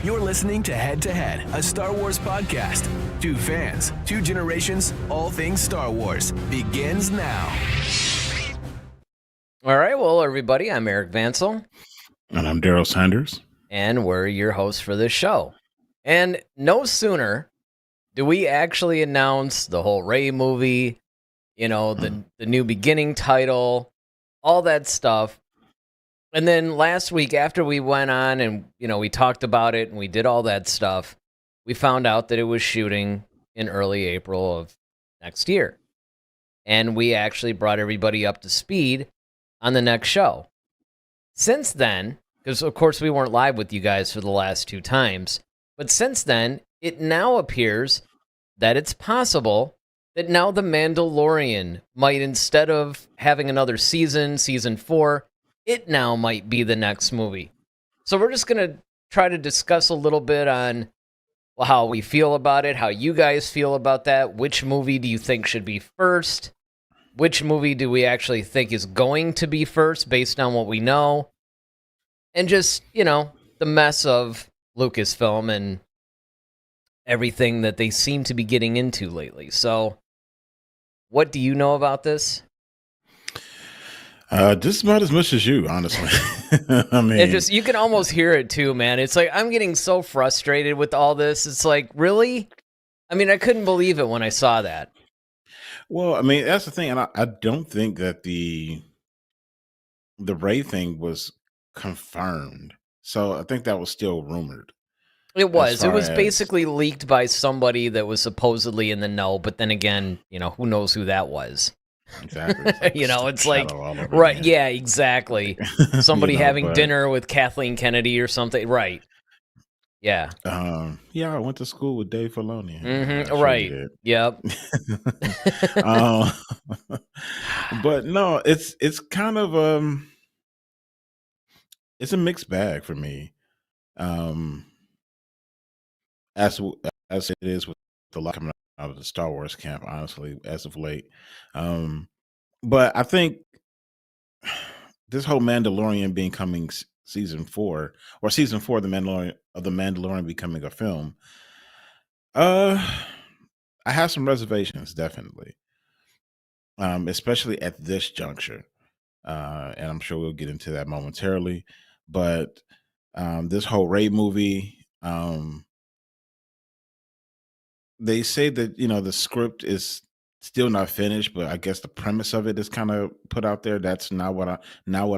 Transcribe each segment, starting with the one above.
You're listening to Head, a Star Wars podcast. Two fans, two generations, all things Star Wars begins now. All right, well, everybody, I'm Eric Vansel. And I'm Daryl Sanders. And we're your hosts for this show. And no sooner do we actually announce the whole Rey movie, you know, the new beginning title, all that stuff. And then last week, after we went on and, you know, we talked about it and we did all that stuff, we found out that it was shooting in early April of next year. And we actually brought everybody up to speed on the next show. Since then, because of course we weren't live with you guys for the last two times, but since then, it now appears that it's possible that now The Mandalorian might, instead of having another season 4, it now might be the next movie. So we're just going to try to discuss a little bit on how we feel about it, how you guys feel about that, which movie do you think should be first, which movie do we actually think is going to be first based on what we know, and just, you know, the mess of Lucasfilm and everything that they seem to be getting into lately. So what do you know about this? Just about as much as you, honestly. I mean, it just, you can almost hear it too, man. It's like, I'm getting so frustrated with all this. It's like, really? I mean, I couldn't believe it when I saw that. Well, I mean, that's the thing. And I don't think that the Rey thing was confirmed. So I think that was still rumored. It was. It was basically leaked by somebody that was supposedly in the know. But then again, you know, who knows who that was? Exactly. Like you know, it's like, right. Yeah, exactly. Somebody having dinner with Kathleen Kennedy or something. Right. Yeah. Yeah, I went to school with Dave Filoni. Mm-hmm. Right. Yep. But no, it's kind of it's a mixed bag for me. As it is with the lot coming out of the Star Wars camp, honestly, as of late. But I think this whole Mandalorian being coming season 4, or season 4 of the Mandalorian becoming a film, I have some reservations, definitely. Especially at this juncture. And I'm sure we'll get into that momentarily. But this whole Rey movie, they say that, you know, the script is still not finished, but I guess the premise of it is kind of put out there. That's not what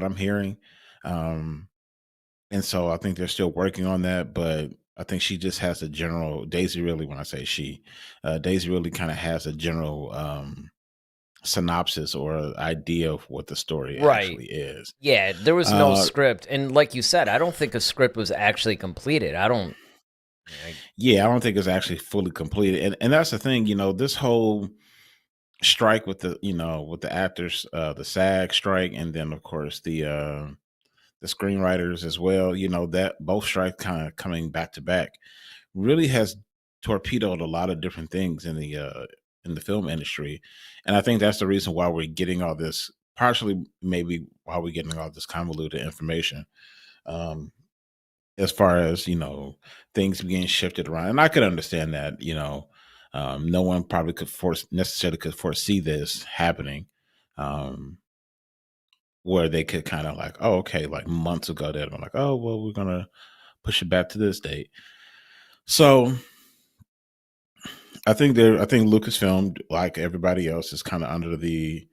I'm hearing. And so I think they're still working on that, but I think she just has a general, Daisy really, when I say she, Daisy really kind of has a general synopsis or idea of what the story actually is. Yeah, there was no script. And like you said, I don't think a script was actually completed. I don't think it's actually fully completed. And that's the thing, you know, this whole strike with the, you know, with the actors, the SAG strike, and then of course the screenwriters as well, you know, that both strikes kind of coming back to back really has torpedoed a lot of different things in the film industry. And I think that's the reason why we're getting all this, partially maybe why we're getting all this convoluted information. As far as, you know, things being shifted around. And I could understand that, you know, no one probably necessarily could foresee this happening. Where they could kind of like, oh, okay, like months ago, they're like, oh, well, we're going to push it back to this date. So I think Lucasfilm, like everybody else, is kind of under the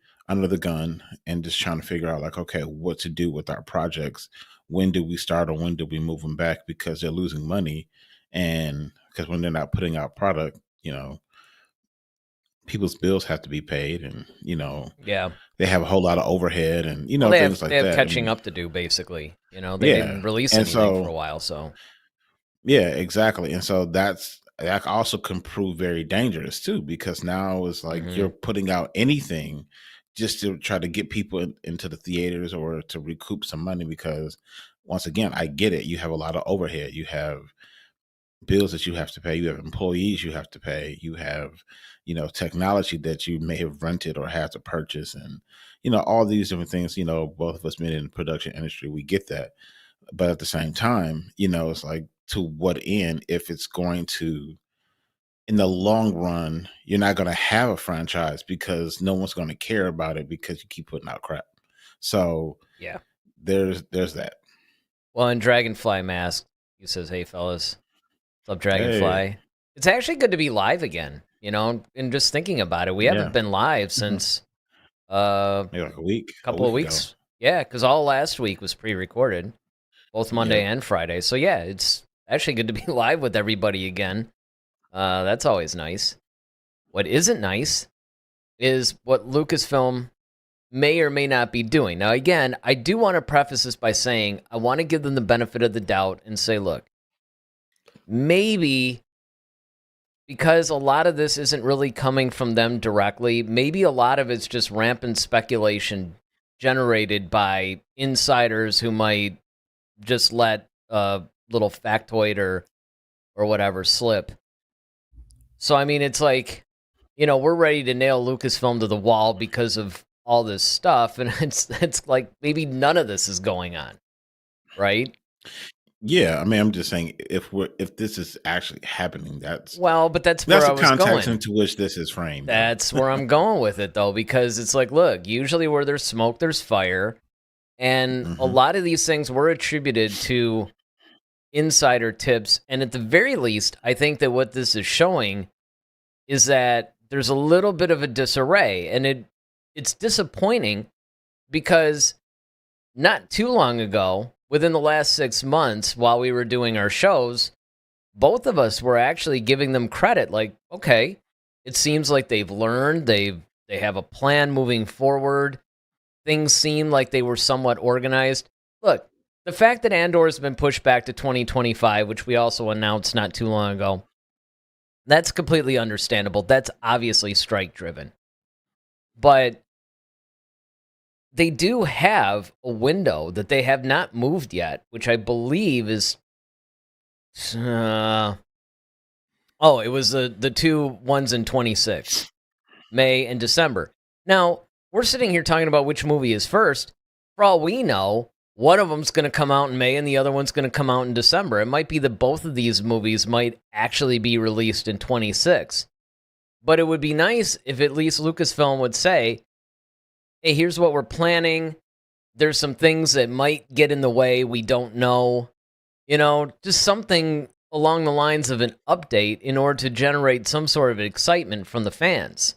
gun and just trying to figure out like, okay, what to do with our projects. When do we start or when do we move them back, because they're losing money, and because when they're not putting out product, you know, people's bills have to be paid, and you know, they have a whole lot of overhead, and you know, things like that. They have catching up to do, basically. You know, they didn't release anything for a while, so yeah, exactly. And so that also can prove very dangerous too, because now it's like you're putting out anything just to try to get people into the theaters or to recoup some money, because once again, I get it. You have a lot of overhead. You have bills that you have to pay. You have employees you have to pay. You have, you know, technology that you may have rented or had to purchase, and, you know, all these different things. You know, both of us being in the production industry, we get that. But at the same time, you know, it's like to what end if it's going to, in the long run, you're not going to have a franchise because no one's going to care about it because you keep putting out crap. So Yeah. there's that. Well, and Dragonfly Mask, he says, "Hey fellas, what's up, Hey, Dragonfly? It's actually good to be live again. And just thinking about it, we haven't yeah, been live hmm since a maybe like a couple of week ago. weeks. Yeah, because all last week was pre-recorded, both Monday Yep. and Friday. So yeah, it's actually good to be live with everybody again. That's always nice. What isn't nice is what Lucasfilm may or may not be doing. Now, again, I do want to preface this by saying I want to give them the benefit of the doubt and say, look, maybe because a lot of this isn't really coming from them directly, maybe a lot of it's just rampant speculation generated by insiders who might just let a little factoid or whatever slip. So, I mean, it's like, we're ready to nail Lucasfilm to the wall because of all this stuff, and it's like maybe none of this is going on, right? Yeah, I mean, I'm just saying if this is actually happening, Well, but that's where that's I the was context going. into which this is framed, though. That's where I'm going with it, though, because it's like, look, usually where there's smoke, there's fire. And a Hmm. lot of these things were attributed to insider tips. And at the very least, I think that what this is showing is that there's a little bit of a disarray. And it's disappointing because not too long ago, within the last 6 months, while we were doing our shows, both of us were actually giving them credit. Like, okay, it seems like they've learned, they have a plan moving forward. Things seem like they were somewhat organized. Look, the fact that Andor has been pushed back to 2025, which we also announced not too long ago, that's completely understandable. That's obviously strike driven. But they do have a window that they have not moved yet, which I believe is it was the two ones in 26, May and December. Now, we're sitting here talking about which movie is first. For all we know, one of them's going to come out in May and the other one's going to come out in December. It might be that both of these movies might actually be released in 26. But it would be nice if at least Lucasfilm would say, hey, here's what we're planning. There's some things that might get in the way. We don't know. Just something along the lines of an update in order to generate some sort of excitement from the fans.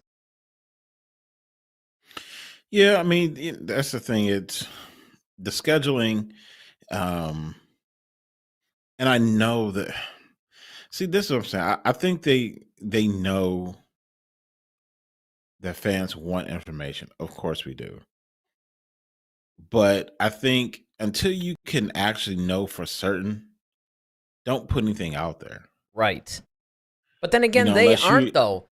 Yeah, I mean, that's the thing. It's the scheduling, um, and I know that. See, this is what I'm saying. I think they know that fans want information. Of course, we do. But I think until you can actually know for certain, don't put anything out there. Right. But then again, they Unless aren't, you though.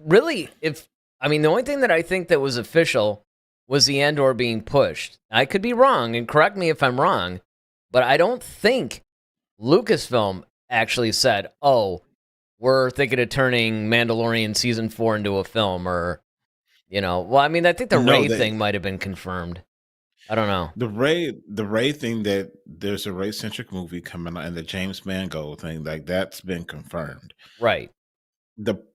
Really, the only thing that I think that was official was the Andor being pushed. I could be wrong, and correct me if I'm wrong, but I don't think Lucasfilm actually said, oh, we're thinking of turning Mandalorian season 4 into a film, or, I think the no, Ray they thing might have been confirmed. I don't know. the Ray thing, that there's a Ray centric movie coming out, and the James Mangold thing, like that's been confirmed. Right.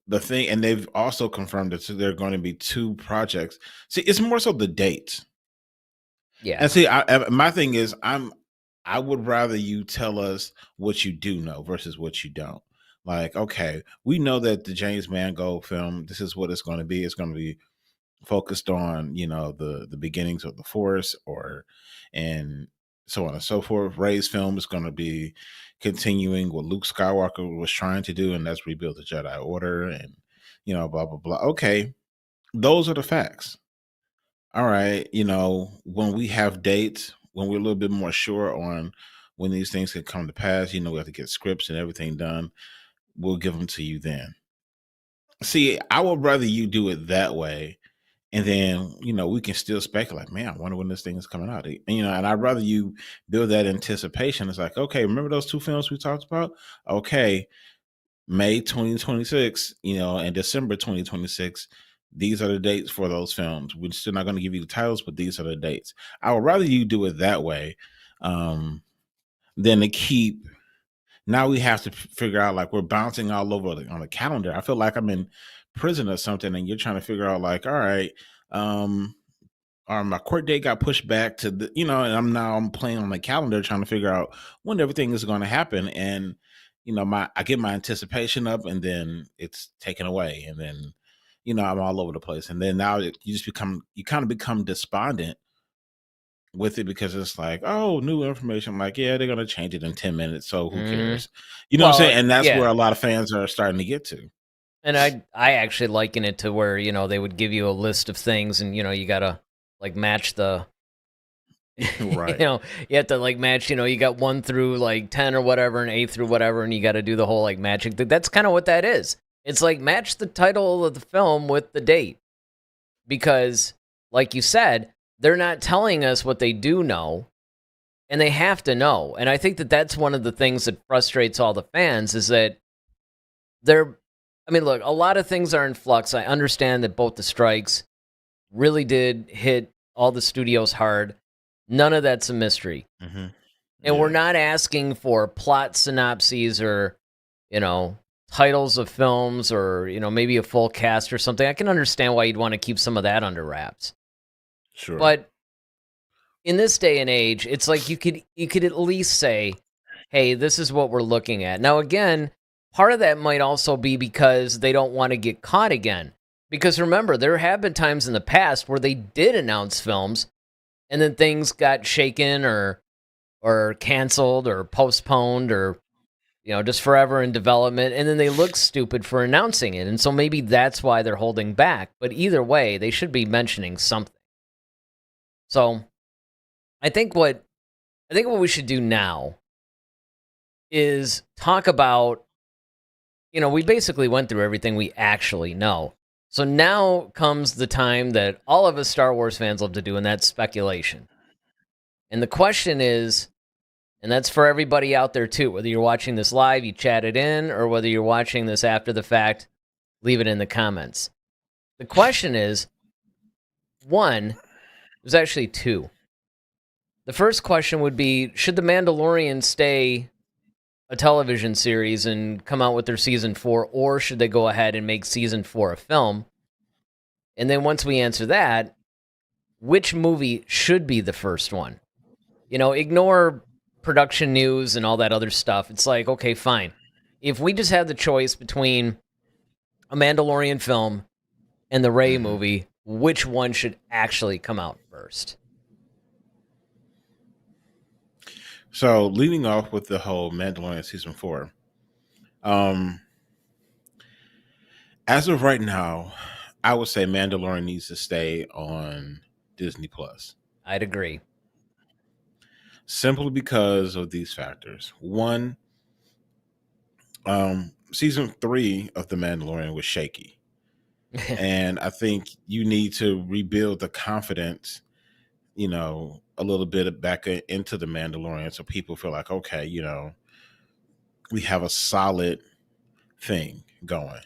The thing, and they've also confirmed that there are going to be two projects. See, it's more so the dates. Yeah. And see, my thing is, I would rather you tell us what you do know versus what you don't. Like, okay, we know that the James Mangold film, this is what it's going to be. It's going to be focused on, the beginnings of the Force, and so on and so forth. Ray's film is going to be continuing what Luke Skywalker was trying to do, and that's rebuild the Jedi Order, and blah blah blah. Okay, those are the facts. All right, when we have dates, when we're a little bit more sure on when these things can come to pass, we have to get scripts and everything done. We'll give them to you then. See, I would rather you do it that way, and then we can still speculate. Man, I wonder when this thing is coming out. And I'd rather you build that anticipation. It's like, okay, remember those two films we talked about? Okay, May 2026, and December 2026. These are the dates for those films. We're still not going to give you the titles, but these are the dates. I would rather you do it that way, than to keep now we have to figure out, like, we're bouncing all over on the calendar. I feel like I'm in prison or something, and you're trying to figure out, like, all right, um, or my court date got pushed back to the, and I'm playing on the calendar trying to figure out when everything is going to happen. And, I get my anticipation up and then it's taken away. And then, I'm all over the place. And then now you kind of become despondent with it because it's like, oh, new information. I'm like, yeah, they're going to change it in 10 minutes. So who cares? You know what I'm Well, saying? And that's where yeah. a lot of fans are starting to get to. And I actually liken it to where, they would give you a list of things and, you got to like match the, Right. you have to like match, you got 1 through like 10 or whatever and 8 through whatever. And you got to do the whole like matching thing. That's kind of what that is. It's like match the title of the film with the date. Because like you said, they're not telling us what they do know. And they have to know. And I think that that's one of the things that frustrates all the fans is that look, a lot of things are in flux. I understand that both the strikes really did hit all the studios hard. None of that's a mystery. Mm-hmm. And we're not asking for plot synopses or, titles of films or, maybe a full cast or something. I can understand why you'd want to keep some of that under wraps. Sure. But in this day and age, it's like you could at least say, hey, this is what we're looking at. Now, again, part of that might also be because they don't want to get caught again. Because remember, there have been times in the past where they did announce films and then things got shaken or canceled or postponed or, just forever in development. And then they look stupid for announcing it. And so maybe that's why they're holding back. But either way, they should be mentioning something. So I think what we should do now is talk about, we basically went through everything we actually know. So now comes the time that all of us Star Wars fans love to do, and that's speculation. And the question is, and that's for everybody out there too, whether you're watching this live, you chat it in, or whether you're watching this after the fact, leave it in the comments. The question is, there's actually 2. The first question would be, should The Mandalorian stay a television series and come out with their season 4, or should they go ahead and make season 4 a film? And then once we answer that, which movie should be the first one? Ignore production news and all that other stuff. It's like, okay, fine. If we just had the choice between a Mandalorian film and the Rey movie, which one should actually come out first? So leading off with the whole Mandalorian season 4, as of right now, I would say Mandalorian needs to stay on Disney Plus. I'd agree. Simply because of these factors. One, season 3 of The Mandalorian was shaky. And I think you need to rebuild the confidence, a little bit back into The Mandalorian so people feel like, okay, we have a solid thing going.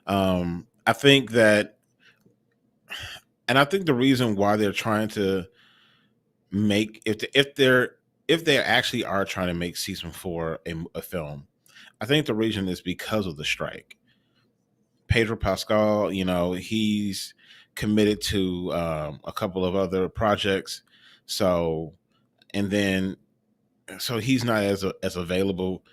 I think that, and I think the reason why they're trying to make, if they actually are trying to make season 4 a film, I think the reason is because of the strike. Pedro Pascal, he's committed to a couple of other projects, so he's not as available.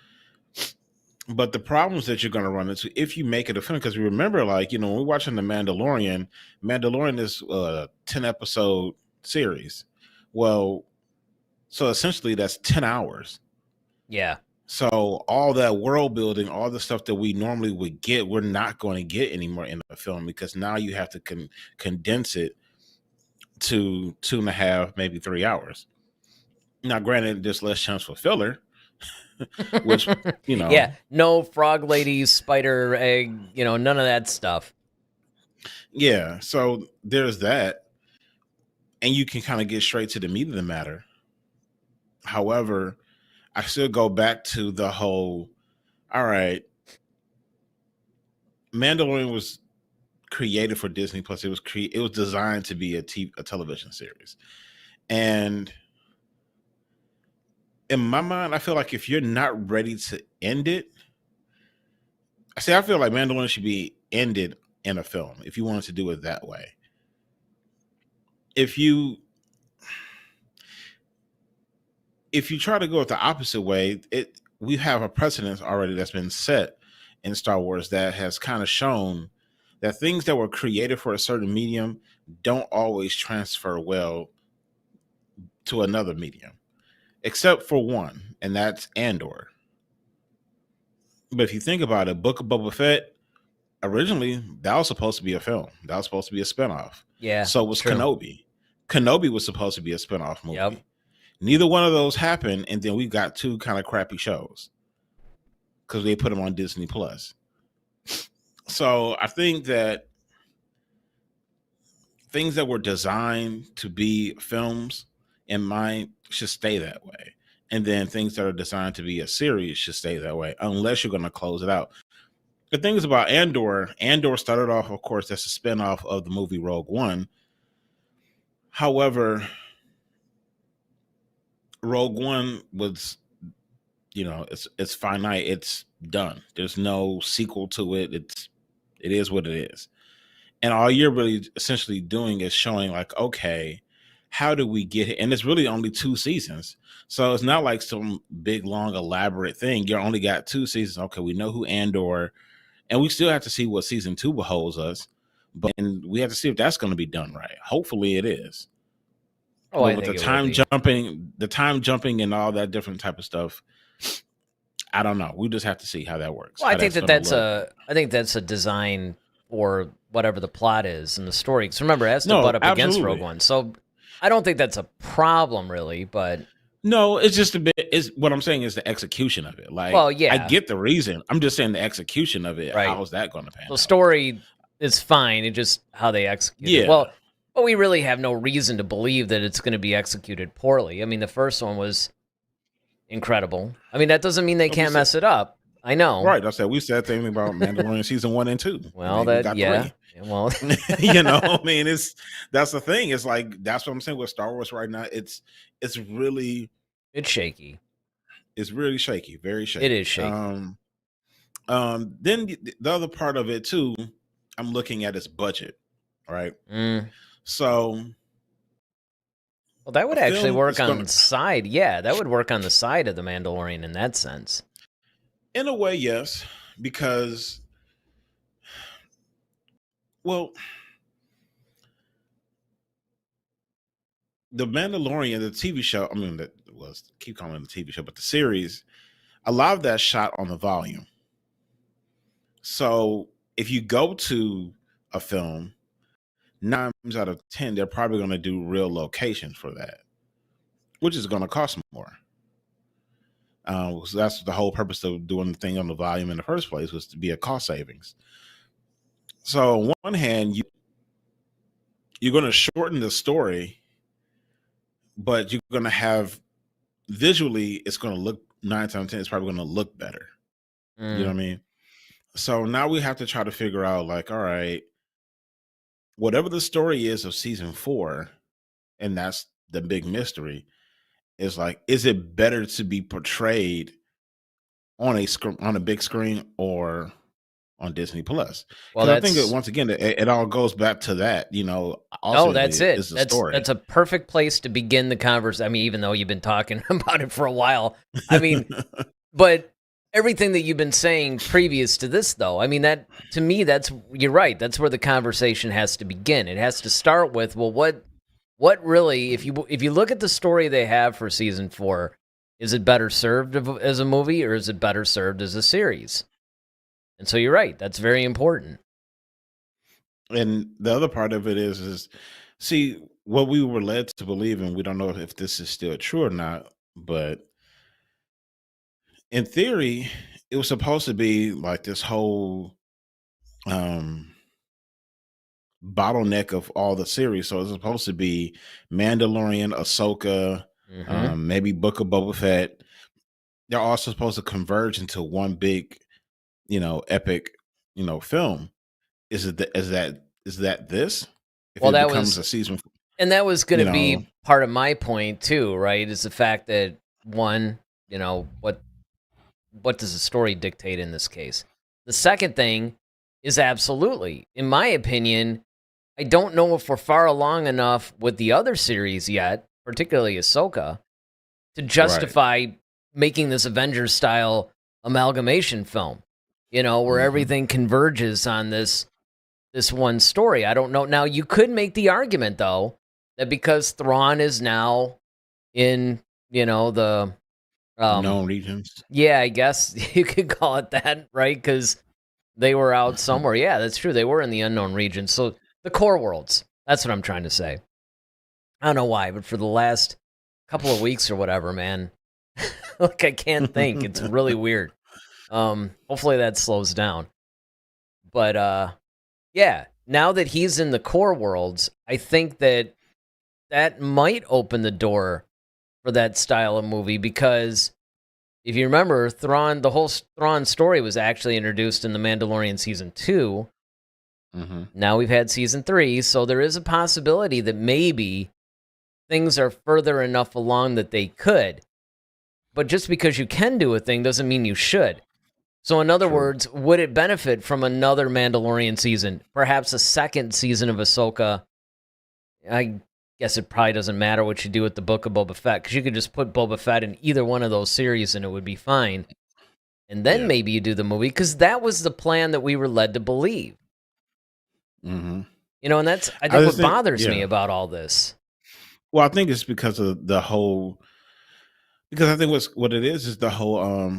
But the problems that you're going to run into if you make it a film, because you remember, like, when we're watching the Mandalorian is a 10-episode series. Well, so essentially that's 10 hours. Yeah. So all that world building, all the stuff that we normally would get, we're not going to get anymore in a film because now you have to condense it to 2.5, maybe 3 hours. Now, granted, there's less chance for filler, which, Yeah, no frog ladies, spider egg, none of that stuff. Yeah, so there's that. And you can kind of get straight to the meat of the matter. However, I still go back to the whole, all right, Mandalorian was created for Disney Plus. It was designed to be a television series. And in my mind, I feel like if you're not ready to end it, I feel like Mandalorian should be ended in a film if you wanted to do it that way. If you try to go it the opposite way, we have a precedent already that's been set in Star Wars that has kind of shown that things that were created for a certain medium don't always transfer well to another medium, except for one, and that's Andor. But if you think about it, Book of Boba Fett, originally that was supposed to be a film. That was supposed to be a spinoff. Yeah. So was true. Kenobi. Kenobi was supposed to be a spinoff movie. Yep. Neither one of those happened, and then we got two kind of crappy shows because they put them on Disney Plus. So I think that things that were designed to be films in mind should stay that way. And then things that are designed to be a series should stay that way, unless you're going to close it out. The thing is about Andor started off, of course, as a spinoff of the movie Rogue One. However, Rogue One was, it's finite. It's done. There's no sequel to it. It is what it is. And all you're really essentially doing is showing like, okay, how do we get it? And it's really only 2 seasons. So it's not like some big, long, elaborate thing. You only got 2 seasons. Okay, we know who Andor, and we still have to see what season 2 beholds us. And we have to see if that's going to be done right. Hopefully it is. Oh, I think the time jumping and all that different type of stuff, I don't know. We just have to see how that works. Well, I think that's a design or whatever the plot is in the story. Because remember, it has to butt up against Rogue One. So I don't think that's a problem, really. But no, it's just a bit. Is what I'm saying is the execution of it. Like, well, yeah, I get the reason. I'm just saying the execution of it. Right. How's that going to pan out? The story is fine. It's just how they execute it. Well, but we really have no reason to believe that it's going to be executed poorly. I mean, the first one was incredible. I mean, that doesn't mean they can't mess it up. I know. Right. I said we said things about Mandalorian season 1 and 2. Well, we got 3. Well, I mean, that's the thing. It's like that's what I'm saying with Star Wars right now. It's shaky. It's really shaky, very shaky. It is shaky. Then the other part of it too, I'm looking at its budget, right? So, well, that would actually work on the side. Yeah, that would work on the side of the Mandalorian in that sense. In a way, yes, because, well, the Mandalorian, the TV show, keep calling it the TV show, but the series, a lot of that shot on the volume. So if you go to a film, 9 out of 10, they're probably going to do real locations for that, which is going to cost more. So that's the whole purpose of doing the thing on the volume in the first place, was to be a cost savings. So on one hand, you're going to shorten the story, but you're going to have visually, it's going to look 9 times out of 10, it's probably going to look better. You know what I mean? So now we have to try to figure out, like, all right, whatever the story is of season 4, and that's the big mystery, is like, is it better to be portrayed on a big screen or on Disney Plus? Well, I think that once again, it all goes back to that, Oh, that's it. That's a perfect place to begin the conversation. I mean, even though you've been talking about it for a while, I mean, but everything that you've been saying previous to this, though, I mean, that to me, you're right. That's where the conversation has to begin. It has to start with, well, what really, if you look at the story they have for season 4, is it better served as a movie or is it better served as a series? And so you're right. That's very important. And the other part of it is see, what we were led to believe, and we don't know if this is still true or not, but in theory, it was supposed to be like this whole bottleneck of all the series. So it's supposed to be Mandalorian, Ahsoka, maybe Book of Boba Fett. They're also supposed to converge into one big, epic, film. Is that this? If well, it that becomes was a season, and that was going to be part of my point too, right? Is the fact that one, what does the story dictate in this case? The second thing is absolutely, in my opinion, I don't know if we're far along enough with the other series yet, particularly Ahsoka, to justify making this Avengers style amalgamation film, where everything converges on this one story. I don't know. Now, you could make the argument, though, that because Thrawn is now in, the known regions. Yeah, I guess you could call it that, right? Because they were out somewhere. Yeah, that's true. They were in the unknown regions. So the core worlds. That's what I'm trying to say. I don't know why, but for the last couple of weeks or whatever, man, like I can't think. It's really weird. Hopefully that slows down. But yeah, now that he's in the core worlds, I think that might open the door for that style of movie, because if you remember, the whole Thrawn story was actually introduced in The Mandalorian Season 2. Now we've had Season 3, so there is a possibility that maybe things are further enough along that they could. But just because you can do a thing doesn't mean you should. So in other words, would it benefit from another Mandalorian season? Perhaps a second season of Ahsoka? I guess it probably doesn't matter what you do with the Book of Boba Fett, because you could just put Boba Fett in either one of those series and it would be fine. And then maybe you do the movie, because that was the plan that we were led to believe. And that's, I think, what bothers me about all this. Well, I think it's because of the whole, because I think what it is the whole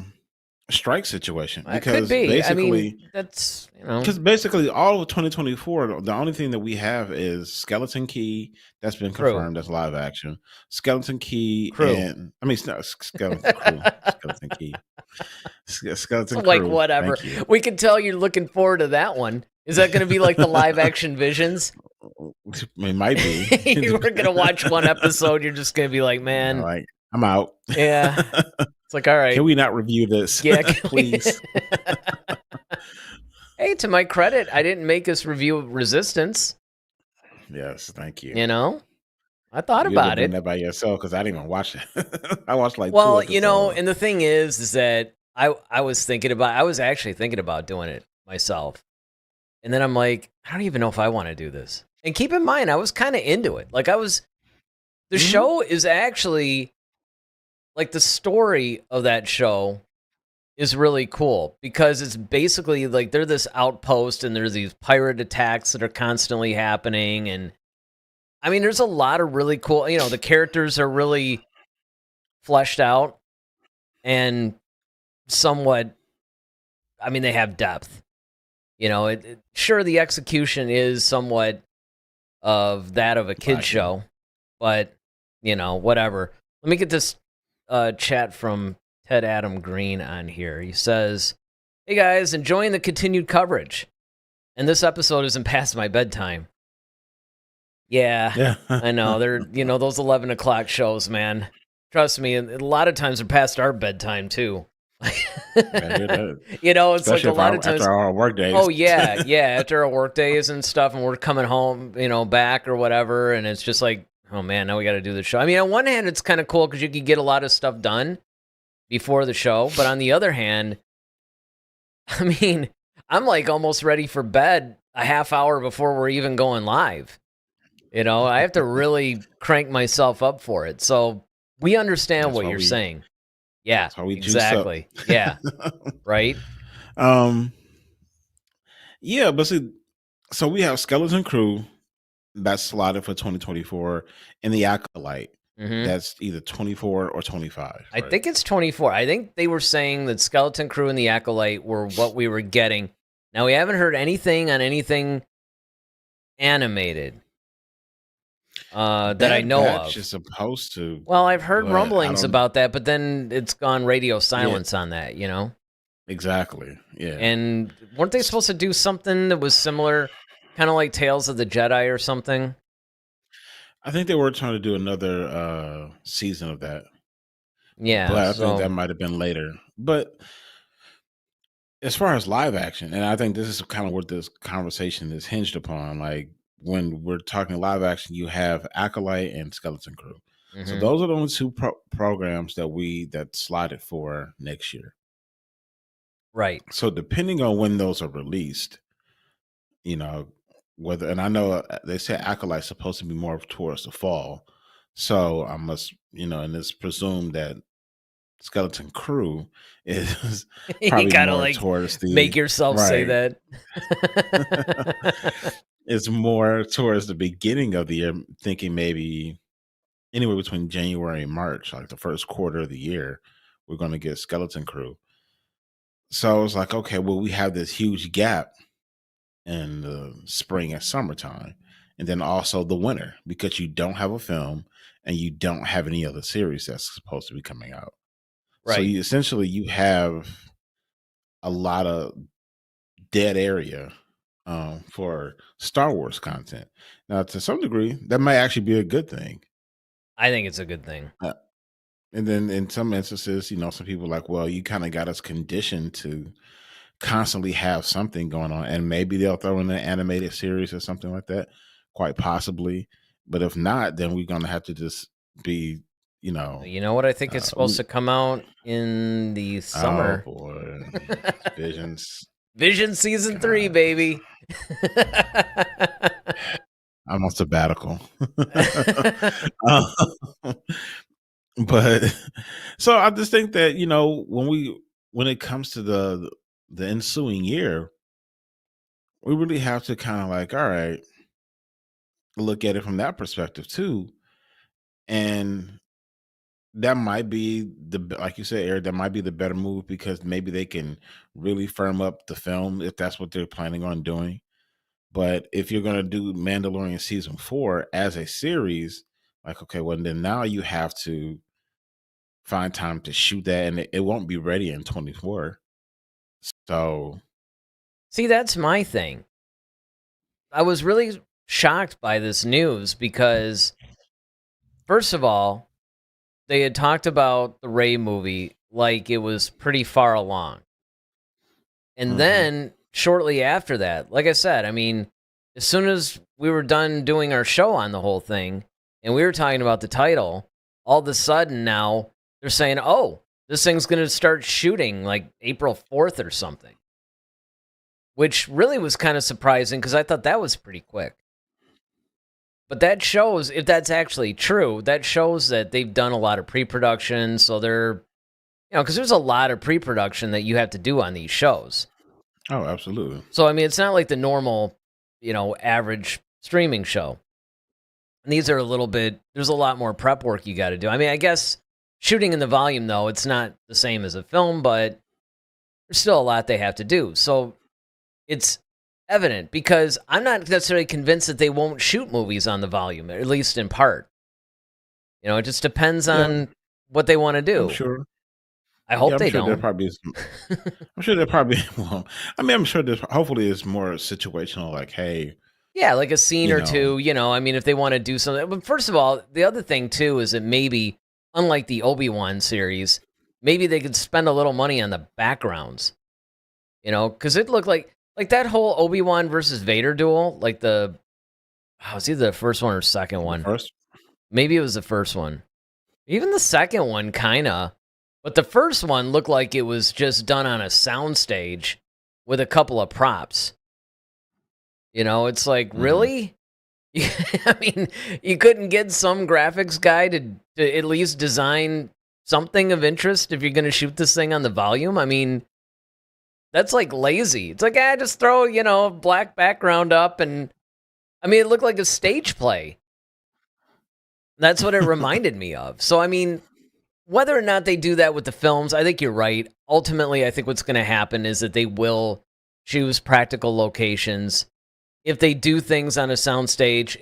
strike situation. It because could be. basically, that's, because basically all of 2024, the only thing that we have is Skeleton Key. That's been confirmed. That's live action. Skeleton Key and Skeleton Crew. Skeleton Key. Skeleton Crew. Like, whatever. We can tell you're looking forward to that one. Is that going to be like the live action Visions? It might be. You were going to watch one episode. You're just going to be like, man, like, I'm out. Yeah. It's like, all right. Can we not review this? Yeah, please. Hey, to my credit, I didn't make us review Resistance. Yes, thank you. I thought about it. That by yourself, because I didn't even watch it. I watched like well, 2 episodes. And the thing is that I was actually thinking about doing it myself. And then I'm like, I don't even know if I want to do this. And keep in mind, I was kind of into it. Like the show is actually, like, the story of that show is really cool, because it's basically like they're this outpost and there's these pirate attacks that are constantly happening. And I mean, there's a lot of really cool, the characters are really fleshed out and somewhat, I mean, they have depth. Sure, the execution is somewhat of that of a kid's show, but, whatever. Let me get this chat from Ted Adam Green on here. He says, "Hey guys, enjoying the continued coverage. And this episode isn't past my bedtime." Yeah. I know. They're, those 11 o'clock shows, man. Trust me, a lot of times they're past our bedtime, too. It's especially like a lot of times after our work days. Oh yeah, after our work days and stuff, and we're coming home, back or whatever, and it's just like, oh man, now we got to do the show. I mean, on one hand, it's kind of cool because you can get a lot of stuff done before the show, but on the other hand, I mean, I'm like almost ready for bed a half hour before we're even going live. I have to really crank myself up for it. So we understand what you're saying. Yeah, that's how we exactly. Yeah, right. Yeah, but see, so we have Skeleton Crew that's slotted for 2024, and the Acolyte that's either 24 or 25. Right? I think it's 24. I think they were saying that Skeleton Crew and the Acolyte were what we were getting. Now we haven't heard anything on anything animated. That I know of. Is supposed to. Well, I've heard rumblings about that, but then it's gone radio silence on that, Exactly, yeah. And weren't they supposed to do something that was similar, kind of like Tales of the Jedi or something? I think they were trying to do another season of that. Yeah. But I think that might have been later. But as far as live action, and I think this is kind of what this conversation is hinged upon, like, when we're talking live action, you have Acolyte and Skeleton Crew. So Hmm. those are the only two programs that slotted for next year. Right. So depending on when those are released, you know, whether and I know they say Acolyte's supposed to be more towards the fall. So I must, and it's presumed that Skeleton Crew is You probably gotta more like towards make the yourself say right. that. It's more towards the beginning of the year, thinking maybe anywhere between January and March, like the first quarter of the year, we're going to get Skeleton Crew. So I was like, okay, well, we have this huge gap in the spring and summertime, and then also the winter because you don't have a film and you don't have any other series that's supposed to be coming out. So Right. you have a lot of dead area for Star Wars content. Now, to some degree, that might actually be a good thing. I think it's a good thing. Uh, and then in some instances, some people are like, well, you kind of got us conditioned to constantly have something going on, and maybe they'll throw in an animated series or something like that, quite possibly. But if not, then we're gonna have to just be, You know what? I think it's supposed we, to come out in the oh summer. boy, Visions. Vision season 3, God, baby. I'm on sabbatical. Um, but so I just think that when it comes to the ensuing year, we really have to kind of like, all right, look at it from that perspective too. And that might be like you said, Eric, that might be the better move because maybe they can really firm up the film if that's what they're planning on doing. But if you're gonna do Mandalorian season 4 as a series, like okay, well then now you have to find time to shoot that, and it won't be ready in 24. So See, that's my thing. I was really shocked by this news because, first of all, they had talked about the Ray movie like it was pretty far along. And mhm. then shortly after that, like I said, I mean, as soon as we were done doing our show on the whole thing and we were talking about the title, all of a sudden now they're saying, oh, this thing's going to start shooting like April 4th or something, which really was kind of surprising because I thought that was pretty quick. But that shows, if that's actually true, that shows that they've done a lot of pre-production. So they're, because there's a lot of pre-production that you have to do on these shows. Oh, absolutely. So, I mean, it's not like the normal, average streaming show. And these are a little bit, there's a lot more prep work you got to do. I mean, I guess shooting in the volume, though, it's not the same as a film, but there's still a lot they have to do. So it's evident because I'm not necessarily convinced that they won't shoot movies on the volume, at least in part. It just depends Yeah, on what they want to I'm do. sure. I Yeah, hope I'm they sure there don't. probably is. I'm sure there probably well. I mean, I'm sure there's hopefully it's more situational. Like, hey, Yeah, like a scene you or know, two, I mean, if they want to do something. But first of all, the other thing, too, is that maybe, unlike the Obi-Wan series, maybe they could spend a little money on the backgrounds, because it looked like that whole Obi-Wan versus Vader duel, like it was either the first one or second the one. first. Maybe it was the first one. Even the second one, kind of. But the first one looked like it was just done on a soundstage with a couple of props. It's like, Mhm. really? I mean, you couldn't get some graphics guy to at least design something of interest if you're going to shoot this thing on the volume. I mean, that's like lazy. It's like, just throw, a black background up. And I mean, it looked like a stage play. That's what it reminded me of. So, I mean, whether or not they do that with the films, I think you're right. Ultimately, I think what's going to happen is that they will choose practical locations. If they do things on a soundstage,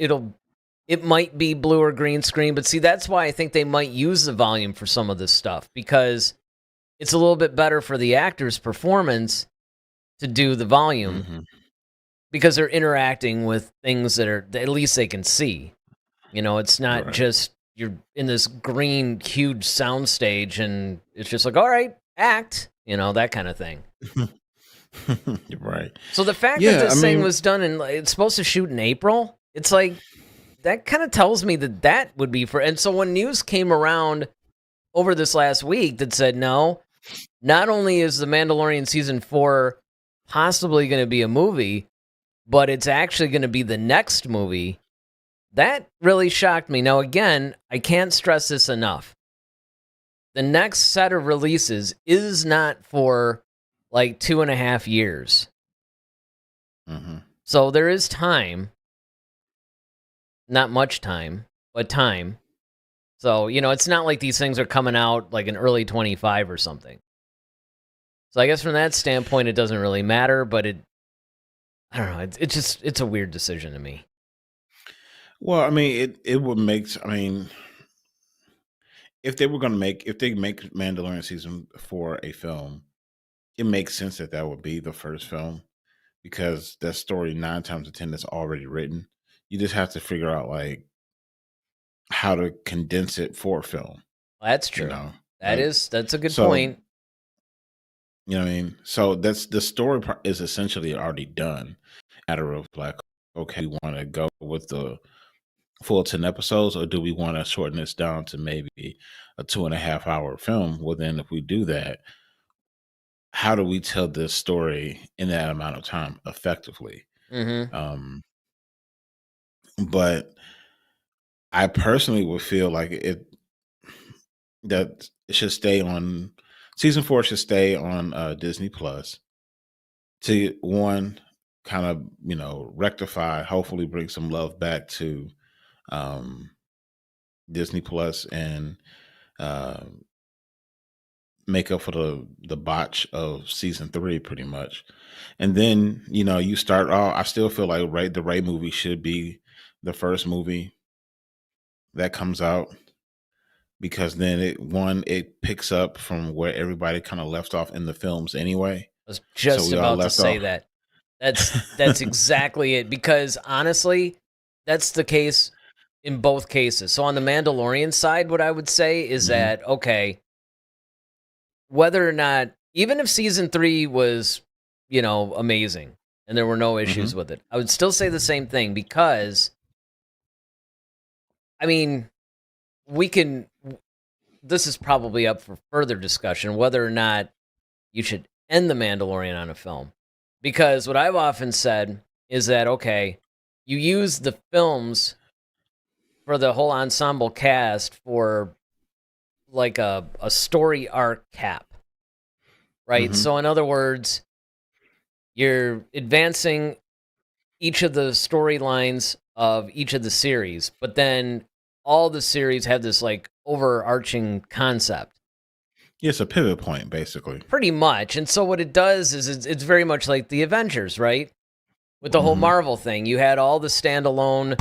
it might be blue or green screen, but see, that's why I think they might use the volume for some of this stuff because it's a little bit better for the actor's performance to do the volume Mhm. because they're interacting with things that at least they can see. It's not Right. just you're in this green huge soundstage and it's just like, all right, act, that kind of thing. You're right. So the fact that Yeah, I this thing mean, was done it's supposed to shoot in April, it's like that kind of tells me that would be for. And so when news came around over this last week that said no, not only is The Mandalorian season 4 possibly going to be a movie, but it's actually going to be the next movie. That really shocked me. Now, again, I can't stress this enough. The next set of releases is not for like 2.5 years. Mm-hmm. So there is time. Not much time, but time. So, it's not like these things are coming out like in early 25 or something. So I guess from that standpoint, it doesn't really matter, but I don't know. It's a weird decision to me. Well, I mean, it would make. I mean, if they make Mandalorian season 4 a film, it makes sense that would be the first film because that story 9 times out of 10 is already written. You just have to figure out like how to condense it for film. That's true. That's a good point. You know what I mean? So that's the story part is essentially already done. Matter of like, okay, we want to go with the full 10 episodes, or do we want to shorten this down to maybe a 2.5 hour film? Well, then if we do that, how do we tell this story in that amount of time effectively? Mm-hmm. But I personally would feel like that it should stay on season 4 should stay on Disney Plus to one kind of rectify, hopefully bring some love back to um, Disney Plus and uh, make up for the botch of season 3 pretty much. And then you start off. I still feel like the Ray movie should be the first movie that comes out because then it picks up from where everybody kind of left off in the films anyway. I was just about to say that. That's exactly it. Because honestly, that's the case in both cases. So on the Mandalorian side, what I would say is that, okay, whether or not, even if season 3 was, amazing and there were no issues with it, I would still say the same thing because, I mean, this is probably up for further discussion, whether or not you should end The Mandalorian on a film. Because what I've often said is that, okay, you use the films for the whole ensemble cast for like a story arc cap, right? So in other words, you're advancing each of the storylines of each of the series, but then all the series have this like overarching concept. Yeah, it's a pivot point, basically. Pretty much. And so what it does is it's very much like the Avengers, right? With the whole Marvel thing. You had all the standalone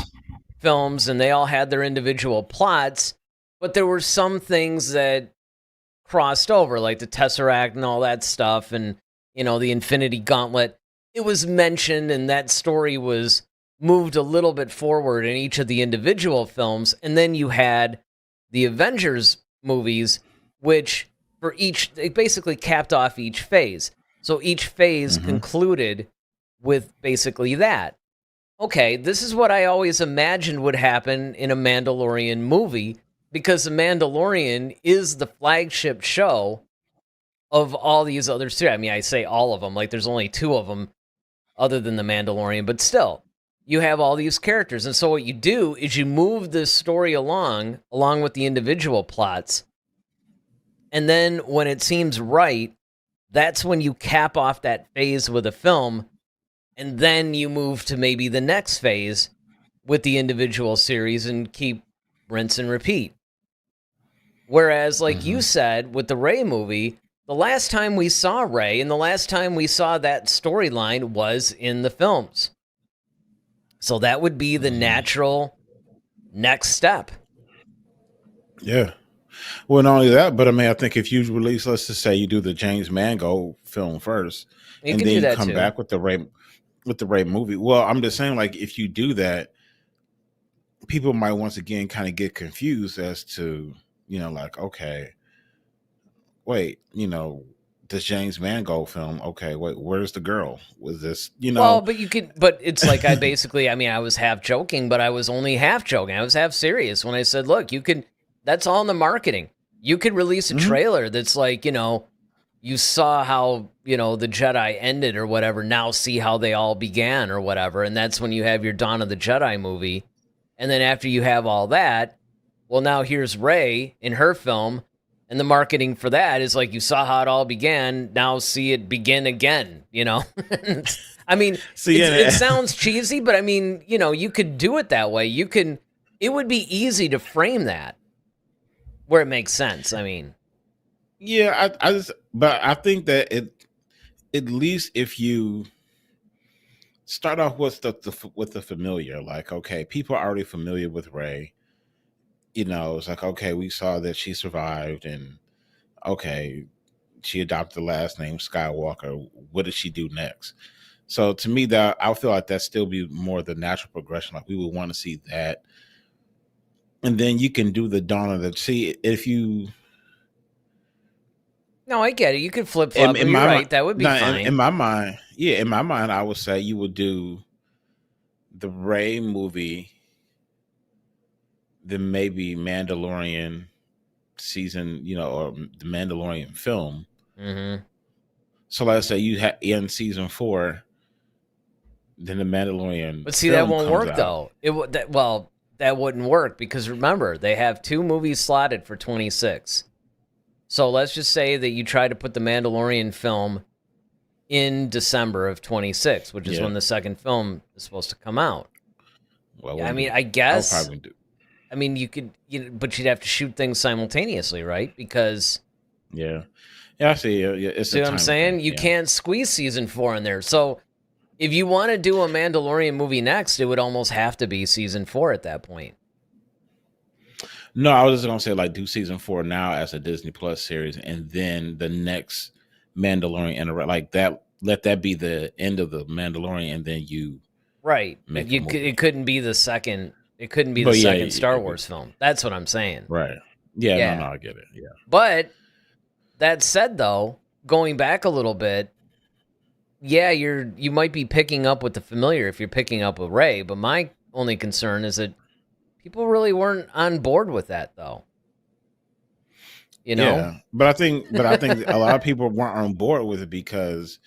films and they all had their individual plots, but there were some things that crossed over, like the Tesseract and all that stuff, and, the Infinity Gauntlet. It was mentioned and that story was moved a little bit forward in each of the individual films. And then you had the Avengers movies, which they basically capped off each phase. So each phase concluded with basically that. Okay, this is what I always imagined would happen in a Mandalorian movie, because The Mandalorian is the flagship show of all these other series. I mean, I say all of them, like there's only 2 of them other than The Mandalorian, but still, you have all these characters. And so what you do is you move this story along with the individual plots. And then when it seems right, that's when you cap off that phase with a film. And then you move to maybe the next phase with the individual series and keep rinse and repeat. Whereas, like you said, with the Rey movie, the last time we saw Rey and the last time we saw that storyline was in the films. So that would be the natural next step. Yeah. Well, not only that, but I mean, I think if you release, let's just say you do the James Mangold film first, and then you come back with the Rey movie. Well, I'm just saying, like, if you do that, people might once again kind of get confused as to, like, okay, wait, this James Mangold film. Okay, wait, where's the girl? Was this, Well, but it's like I was half joking, but I was only half joking. I was half serious when I said, look, that's all in the marketing. You could release a trailer that's like, you saw how, the Jedi ended or whatever. Now see how they all began or whatever. And that's when you have your Dawn of the Jedi movie. And then after you have all that, well, now here's Rey in her film. And the marketing for that is like, you saw how it all began. Now see it begin again, I mean, it sounds cheesy, but I mean, you could do it that way. It would be easy to frame that where it makes sense. I mean, yeah, but I think that at least if you start off with the familiar, like, okay, people are already familiar with Rey. It's like, okay, we saw that she survived, and okay, she adopted the last name Skywalker. What does she do next? So to me, that I feel like that still be more the natural progression. Like we would want to see that, and then you can do the Dawn of the. See if you. No, I get it. You could flip flop. You're right. That would be fine. In my mind, I would say you would do the Rey movie, then maybe Mandalorian season, or the Mandalorian film. Mm-hmm. So let's say you in season 4, then the Mandalorian. But see, that won't work though. That wouldn't work because remember they have 2 movies slotted for 26. So let's just say that you try to put the Mandalorian film in December of 26, which is when the second film is supposed to come out. Well, I mean, I guess. I'll probably do. I mean, you could, but you'd have to shoot things simultaneously, right? Because. Yeah, I see. It's see what I'm saying? You can't squeeze season 4 in there. So if you want to do a Mandalorian movie next, it would almost have to be season 4 at that point. No, I was just gonna say like do season 4 now as a Disney Plus series, and then the next Mandalorian like that. Let that be the end of the Mandalorian, and then you make it couldn't be the second. It couldn't be the second Star Wars film. That's what I'm saying. Right. Yeah. No, I get it. Yeah. But that said, though, going back a little bit, you might be picking up with the familiar if you're picking up with Rey. But my only concern is that people really weren't on board with that, though. Yeah, but I think a lot of people weren't on board with it because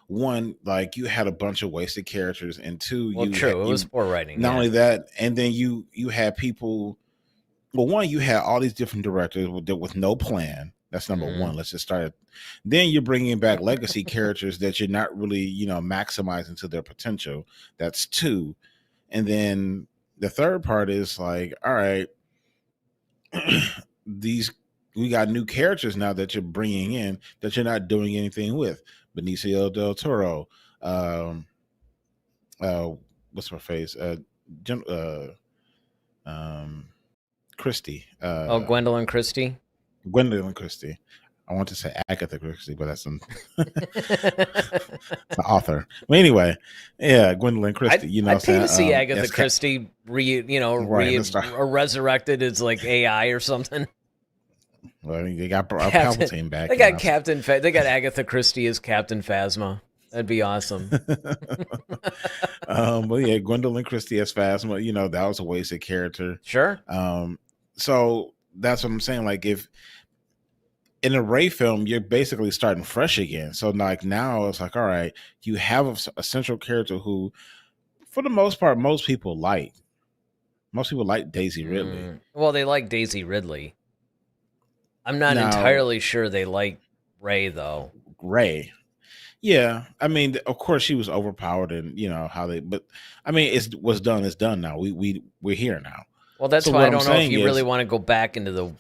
1, like you had a bunch of wasted characters, and 2, it was poor writing. Not only that, and then you had people. Well, 1, you had all these different directors with no plan. That's number 1. Let's just start. Then you're bringing back legacy characters that you're not really, maximizing to their potential. That's 2, and then the third part is like, all right, we got new characters now that you're bringing in that you're not doing anything with. Benicio del Toro, what's her face? Christie. Gwendolyn Christie. Gwendolyn Christie. I want to say Agatha Christie, but that's the author. Well, anyway, Gwendolyn Christie. I'd pay to see Agatha Christie resurrected as like AI or something. Well, they got Palpatine back. They got they got Agatha Christie as Captain Phasma. That'd be awesome. But Gwendolyn Christie as Phasma. That was a wasted character. Sure. So that's what I'm saying. Like if in a Rey film, you're basically starting fresh again. So like now it's like, all right, you have a central character who, for the most part, most people like. Most people like Daisy Ridley. Well, they like Daisy Ridley. I'm not entirely sure they like Rey, though. Rey. Yeah. I mean, of course, she was overpowered and, but I mean, what's done is done now. We're here now. Well, that's why I don't know if you really want to go back into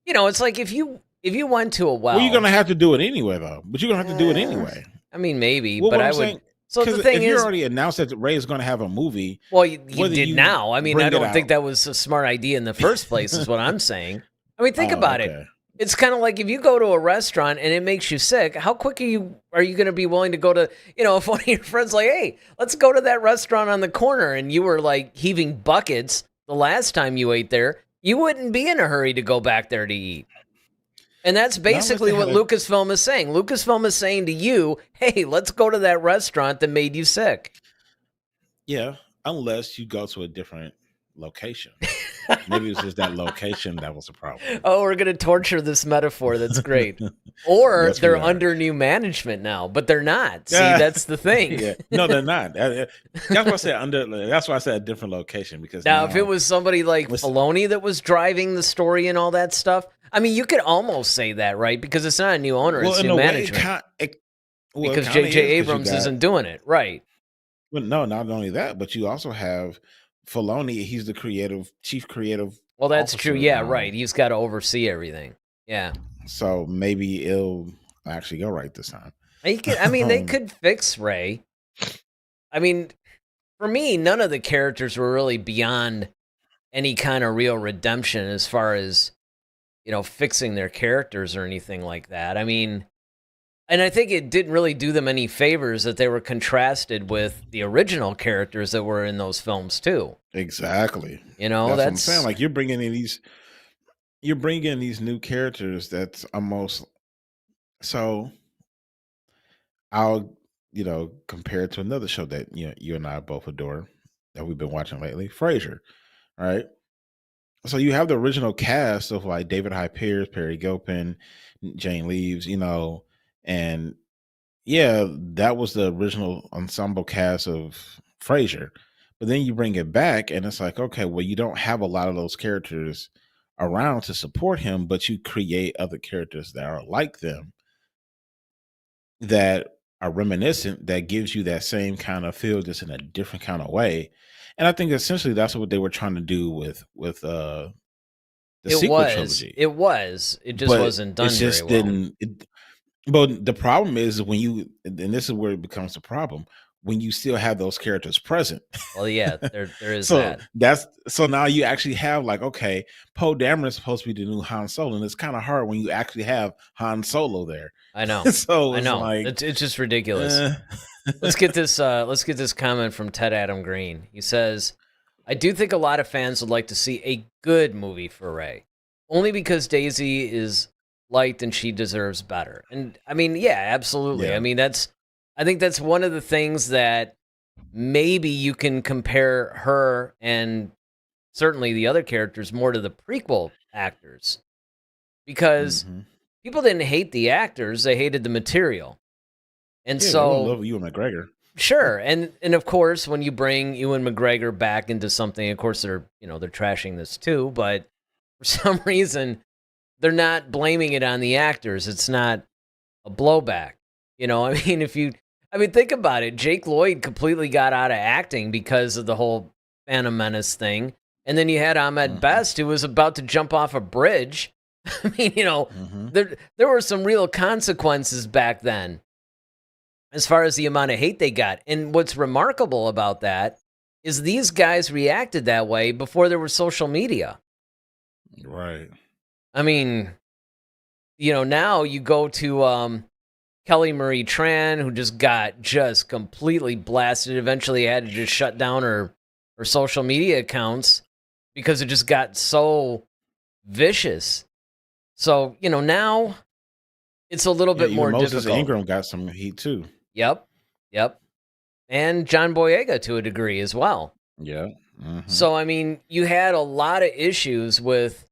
it's like if you went to a well. Well, you're going to have to do it anyway, though. But you're going to have to do it anyway. I mean, maybe, but I would. Saying, so the thing if is, you already announced that Rey is going to have a movie. Well, you did now. I mean, I don't think that was a smart idea in the first place, is what I'm saying. I mean, think about it. It's kind of like if you go to a restaurant and it makes you sick, how quick are you going to be willing to go to, if one of your friends like, hey, let's go to that restaurant on the corner, and you were like heaving buckets the last time you ate there, you wouldn't be in a hurry to go back there to eat. And that's Not unless basically they what had a Lucasfilm is saying. Lucasfilm is saying to you, hey, let's go to that restaurant that made you sick. yeah, unless you go to a different location. Maybe it's just that location that was a problem. Oh, we're going to torture this metaphor. That's great. Or Yes, we they're are. under new management now, but they're not. See, Yeah, that's the thing. yeah. No, they're not. That's why I said under. That's why I said a different location because Now, if it now was somebody like listen, Filoni that was driving the story and all that stuff, I mean, you could almost say that, right? Because it's not a new owner, well, it's in new a way, management. well, it Because kind of J.J. is because you Abrams got. isn't doing it, right? Well, no, not only that, but you also have Filoni. He's the chief creative Well, that's true. officer Yeah, now. right. He's got to oversee everything. Yeah. So maybe it'll actually go right this time. I mean, they could fix Rey. I mean, for me, none of the characters were really beyond any kind of real redemption as far as, fixing their characters or anything like that. I mean, and I think it didn't really do them any favors that they were contrasted with the original characters that were in those films too. Exactly. That's what I'm saying. Like you're bringing in these new characters. That's almost so. I'll compare it to another show that you and I both adore that we've been watching lately, Frasier. Right. So you have the original cast of like David Hyde Pierce, Perry Gilpin, Jane Leeves, and yeah, that was the original ensemble cast of Frasier. But then you bring it back and it's like, okay, well, you don't have a lot of those characters around to support him, but you create other characters that are like them that are reminiscent, that gives you that same kind of feel just in a different kind of way. And I think essentially that's what they were trying to do with the sequel trilogy. It just But wasn't done it just very well. didn't. But the problem is when you, and this is where it becomes a problem, when you still have those characters present. Well, yeah, there is So that. so now you actually have like, okay, Poe Dameron is supposed to be the new Han Solo, and it's kind of hard when you actually have Han Solo there. I know. So I it's know. like It's just ridiculous. Let's get this comment from Ted Adam Green. He says, I do think a lot of fans would like to see a good movie for Rey. Only because Daisy is liked and she deserves better. And I mean, yeah, absolutely. Yeah. I mean, I think that's one of the things that maybe you can compare her and certainly the other characters more to the prequel actors. Because people didn't hate the actors, they hated the material. And so I love Ewan McGregor. Sure. And of course, when you bring Ewan McGregor back into something, of course they're trashing this too, but for some reason they're not blaming it on the actors. It's not a blowback. I mean, think about it. Jake Lloyd completely got out of acting because of the whole Phantom Menace thing. And then you had Ahmed Best, who was about to jump off a bridge. I mean, there were some real consequences back then as far as the amount of hate they got. And what's remarkable about that is these guys reacted that way before there was social media. Right. I mean, now you go to Kelly Marie Tran, who just got completely blasted. Eventually had to just shut down her social media accounts because it just got so vicious. So, now it's a little bit more Moses difficult. Ingram got some heat too. Yep. And John Boyega to a degree as well. Yeah. So, I mean, you had a lot of issues with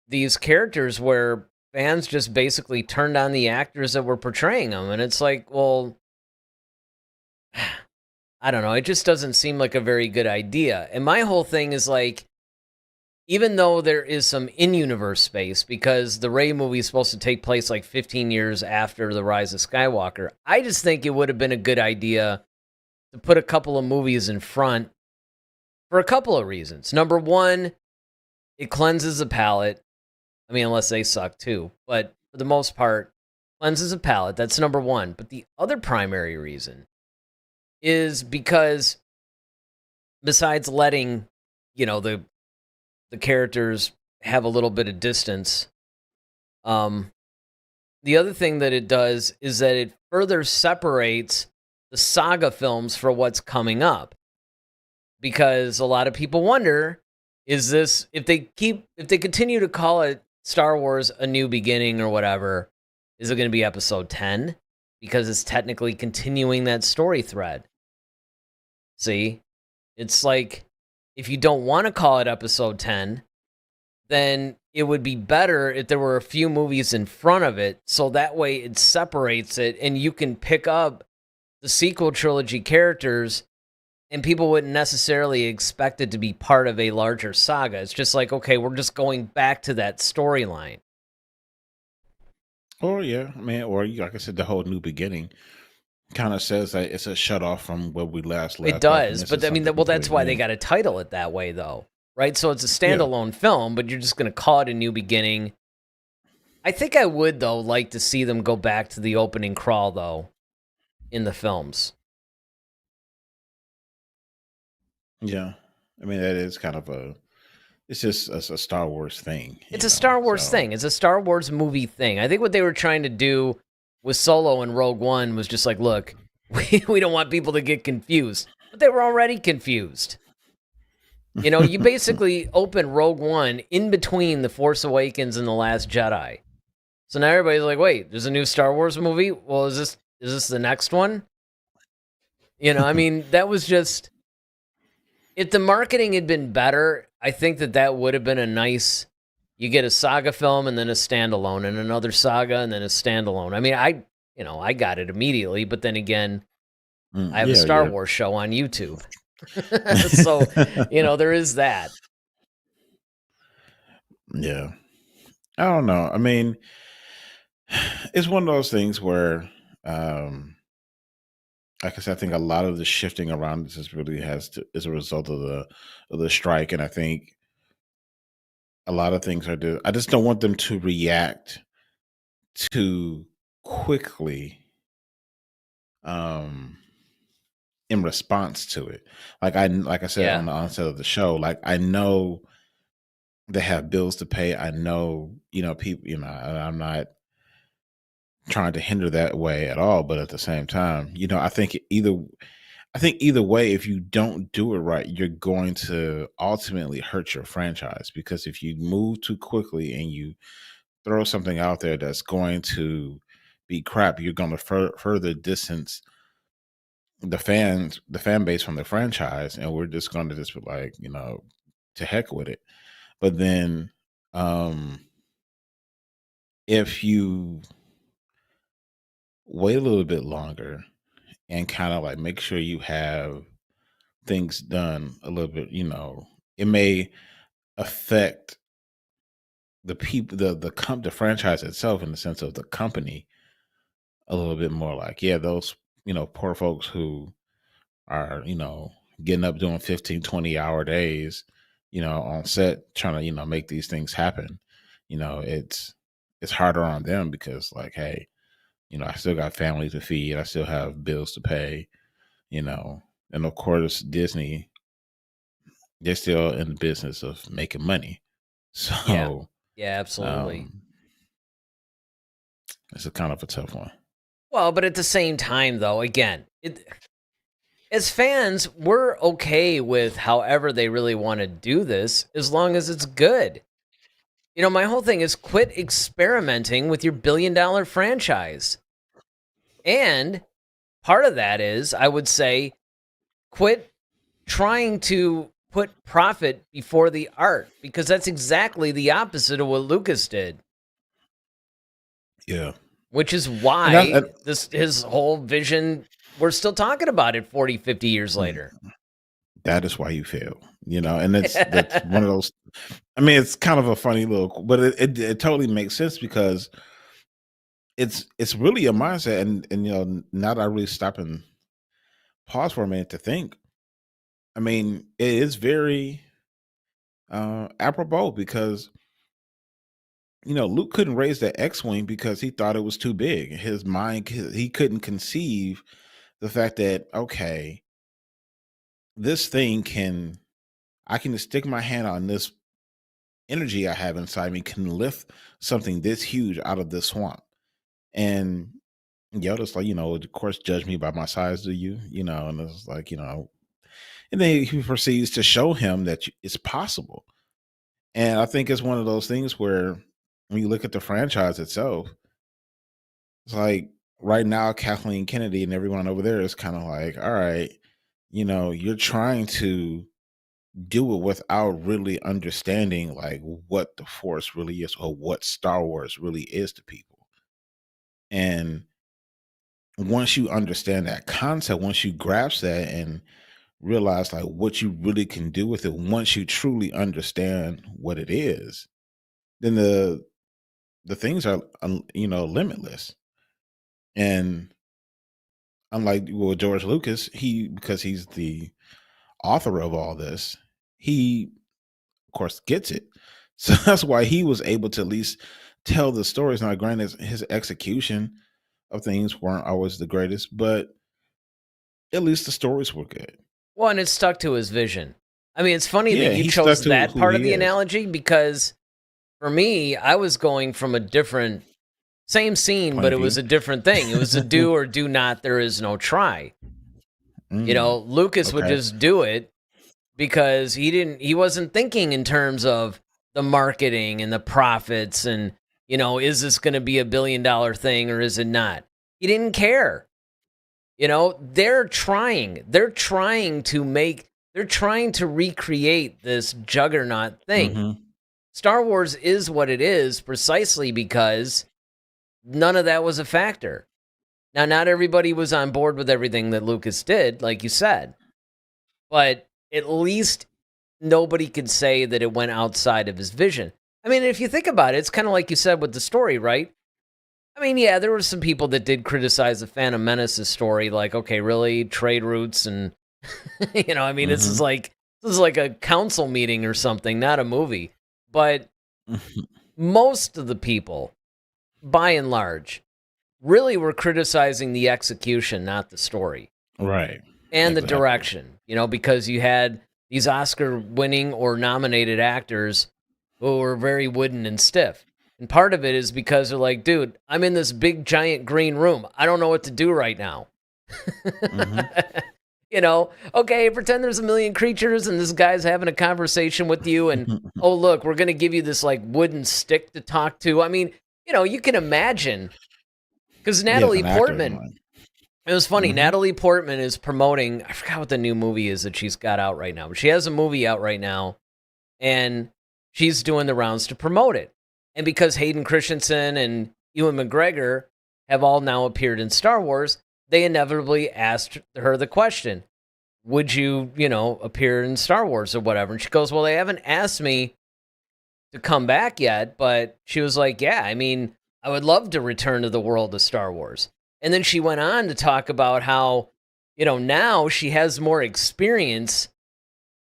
these characters where fans just basically turned on the actors that were portraying them. And it's like, well, I don't know. It just doesn't seem like a very good idea. And my whole thing is like, even though there is some in-universe space, because the Rey movie is supposed to take place like 15 years after The Rise of Skywalker, I just think it would have been a good idea to put a couple of movies in front for a couple of reasons. Number one, it cleanses the palate. I mean, unless they suck too. But for the most part, cleanses the palate. That's number one. But the other primary reason is because besides letting, the characters have a little bit of distance. The other thing that it does is that it further separates the saga films for what's coming up. Because a lot of people wonder, is this, if they continue to call it Star Wars A New Beginning or whatever, is it going to be episode 10? Because it's technically continuing that story thread. See? It's like, if you don't want to call it episode 10, then it would be better if there were a few movies in front of it, so that way it separates it and you can pick up the sequel trilogy characters and people wouldn't necessarily expect it to be part of a larger saga. It's just like, okay, we're just going back to that storyline. Or yeah, I mean, or like I said, the whole new beginning kind of says that it's a shut off from where we last left It off, and does, this but is I mean, something well, that's completely why they new. got to title it that way, though, right? So it's a Yeah. standalone film, but you're just going to call it A New Beginning. I think I would, though, like to see them go back to the opening crawl, though, in the films. Yeah. I mean, that is kind of it's just a Star Wars thing, It's a Star Wars so. thing. It's a Star Wars movie thing. I think what they were trying to do with Solo and Rogue One was just like, look, we don't want people to get confused. But they were already confused. You know, you basically open Rogue One in between The Force Awakens and The Last Jedi. So now everybody's like, wait, there's a new Star Wars movie? Well, is this the next one? You know, I mean, that was just, if the marketing had been better, I think that would have been a nice, you get a saga film and then a standalone and another saga and then a standalone. I mean, I got it immediately, but then again, I have a Star Wars show on YouTube. So, there is that. Yeah. I don't know. I mean, it's one of those things where, like I said, I think a lot of the shifting around this is a result of the strike, and I think a lot of things are. I just don't want them to react too quickly, um, in response to it. Like I said on the onset of the show, like I know they have bills to pay. I know, people. I'm not trying to hinder that way at all, but at the same time, I think either way, if you don't do it right, you're going to ultimately hurt your franchise, because if you move too quickly and you throw something out there that's going to be crap, you're going to further distance the fan base from the franchise, and we're just going to just be like, to heck with it. But then, if you wait a little bit longer and kind of like make sure you have things done a little bit, it may affect the people, the franchise itself, in the sense of the company, a little bit more. Like, yeah, those, poor folks who are, getting up doing 15, 20-hour days, on set, trying to, make these things happen. It's harder on them, because like, hey, I still got family to feed, I still have bills to pay, and of course Disney, they're still in the business of making money. So Yeah, absolutely. It's a kind of a tough one. Well, but at the same time, though, again, as fans, we're okay with however they really want to do this, as long as it's good. My whole thing is quit experimenting with your billion-dollar franchise. And part of that is, I would say, quit trying to put profit before the art, because that's exactly the opposite of what Lucas did. Yeah. Which is why his whole vision, we're still talking about it 40, 50 years later. That is why you fail, and that's one of those. I mean, it's kind of a funny little, but it totally makes sense, because it's really a mindset, and now that I really stop and pause for a minute to think, I mean, it is very apropos, because Luke couldn't raise that X-wing because he thought it was too big. His mind, he couldn't conceive the fact that, okay, this thing I can just stick my hand on this energy I have inside me, can lift something this huge out of this swamp. And Yoda's like, of course, judge me by my size, do you? And it's like, and then he proceeds to show him that it's possible. And I think it's one of those things where when you look at the franchise itself, it's like right now, Kathleen Kennedy and everyone over there is kind of like, all right, you're trying to do it without really understanding like what the Force really is or what Star Wars really is to people. And once you understand that concept, once you grasp that and realize like what you really can do with it, once you truly understand what it is, then the things are limitless. And unlike George Lucas, because he's the author of all this, he of course gets it. So that's why he was able to at least tell the stories. Now, granted, his execution of things weren't always the greatest, but at least the stories were good. Well, and it stuck to his vision. I mean, it's funny Yeah, that you he stuck chose to that who part of he the is. analogy, because for me, I was going from a different, same scene, Point but of it was view. a different thing. It was a do or do not, there is no try. Lucas would Okay. just do it because he wasn't thinking in terms of the marketing and the profits and, is this going to be $1 billion thing or is it not? He didn't care. They're trying to recreate this juggernaut thing. hmm Star Wars is what it is precisely because none of that was a factor. Now, not everybody was on board with everything that Lucas did, like you said, but at least nobody could say that it went outside of his vision. I mean, if you think about it, it's kind of like you said with the story, right? I mean, yeah, there were some people that did criticize the Phantom Menace's story, like, okay, really, trade routes, and I mean, this is hmm like a council meeting or something, not a movie. But most of the people, by and large, really were criticizing the execution, not the story Right. and the Exactly. direction. Because you had these Oscar-winning or nominated actors who were very wooden and stiff. And part of it is because they're like, dude, I'm in this big giant green room. I don't know what to do right now. hmm Okay, pretend there's a million creatures and this guy's having a conversation with you. And, oh, look, we're going to give you this like wooden stick to talk to. I mean, you can imagine because Yeah, it's Natalie an actor's Portman, mind. it was funny. hmm Natalie Portman is promoting, I forgot what the new movie is that she's got out right now, but she has a movie out right now and she's doing the rounds to promote it. And because Hayden Christensen and Ewan McGregor have all now appeared in Star Wars, they inevitably asked her the question, would you, appear in Star Wars or whatever? And she goes, well, they haven't asked me to come back yet, but she was like, yeah, I mean, I would love to return to the world of Star Wars. And then she went on to talk about how, now she has more experience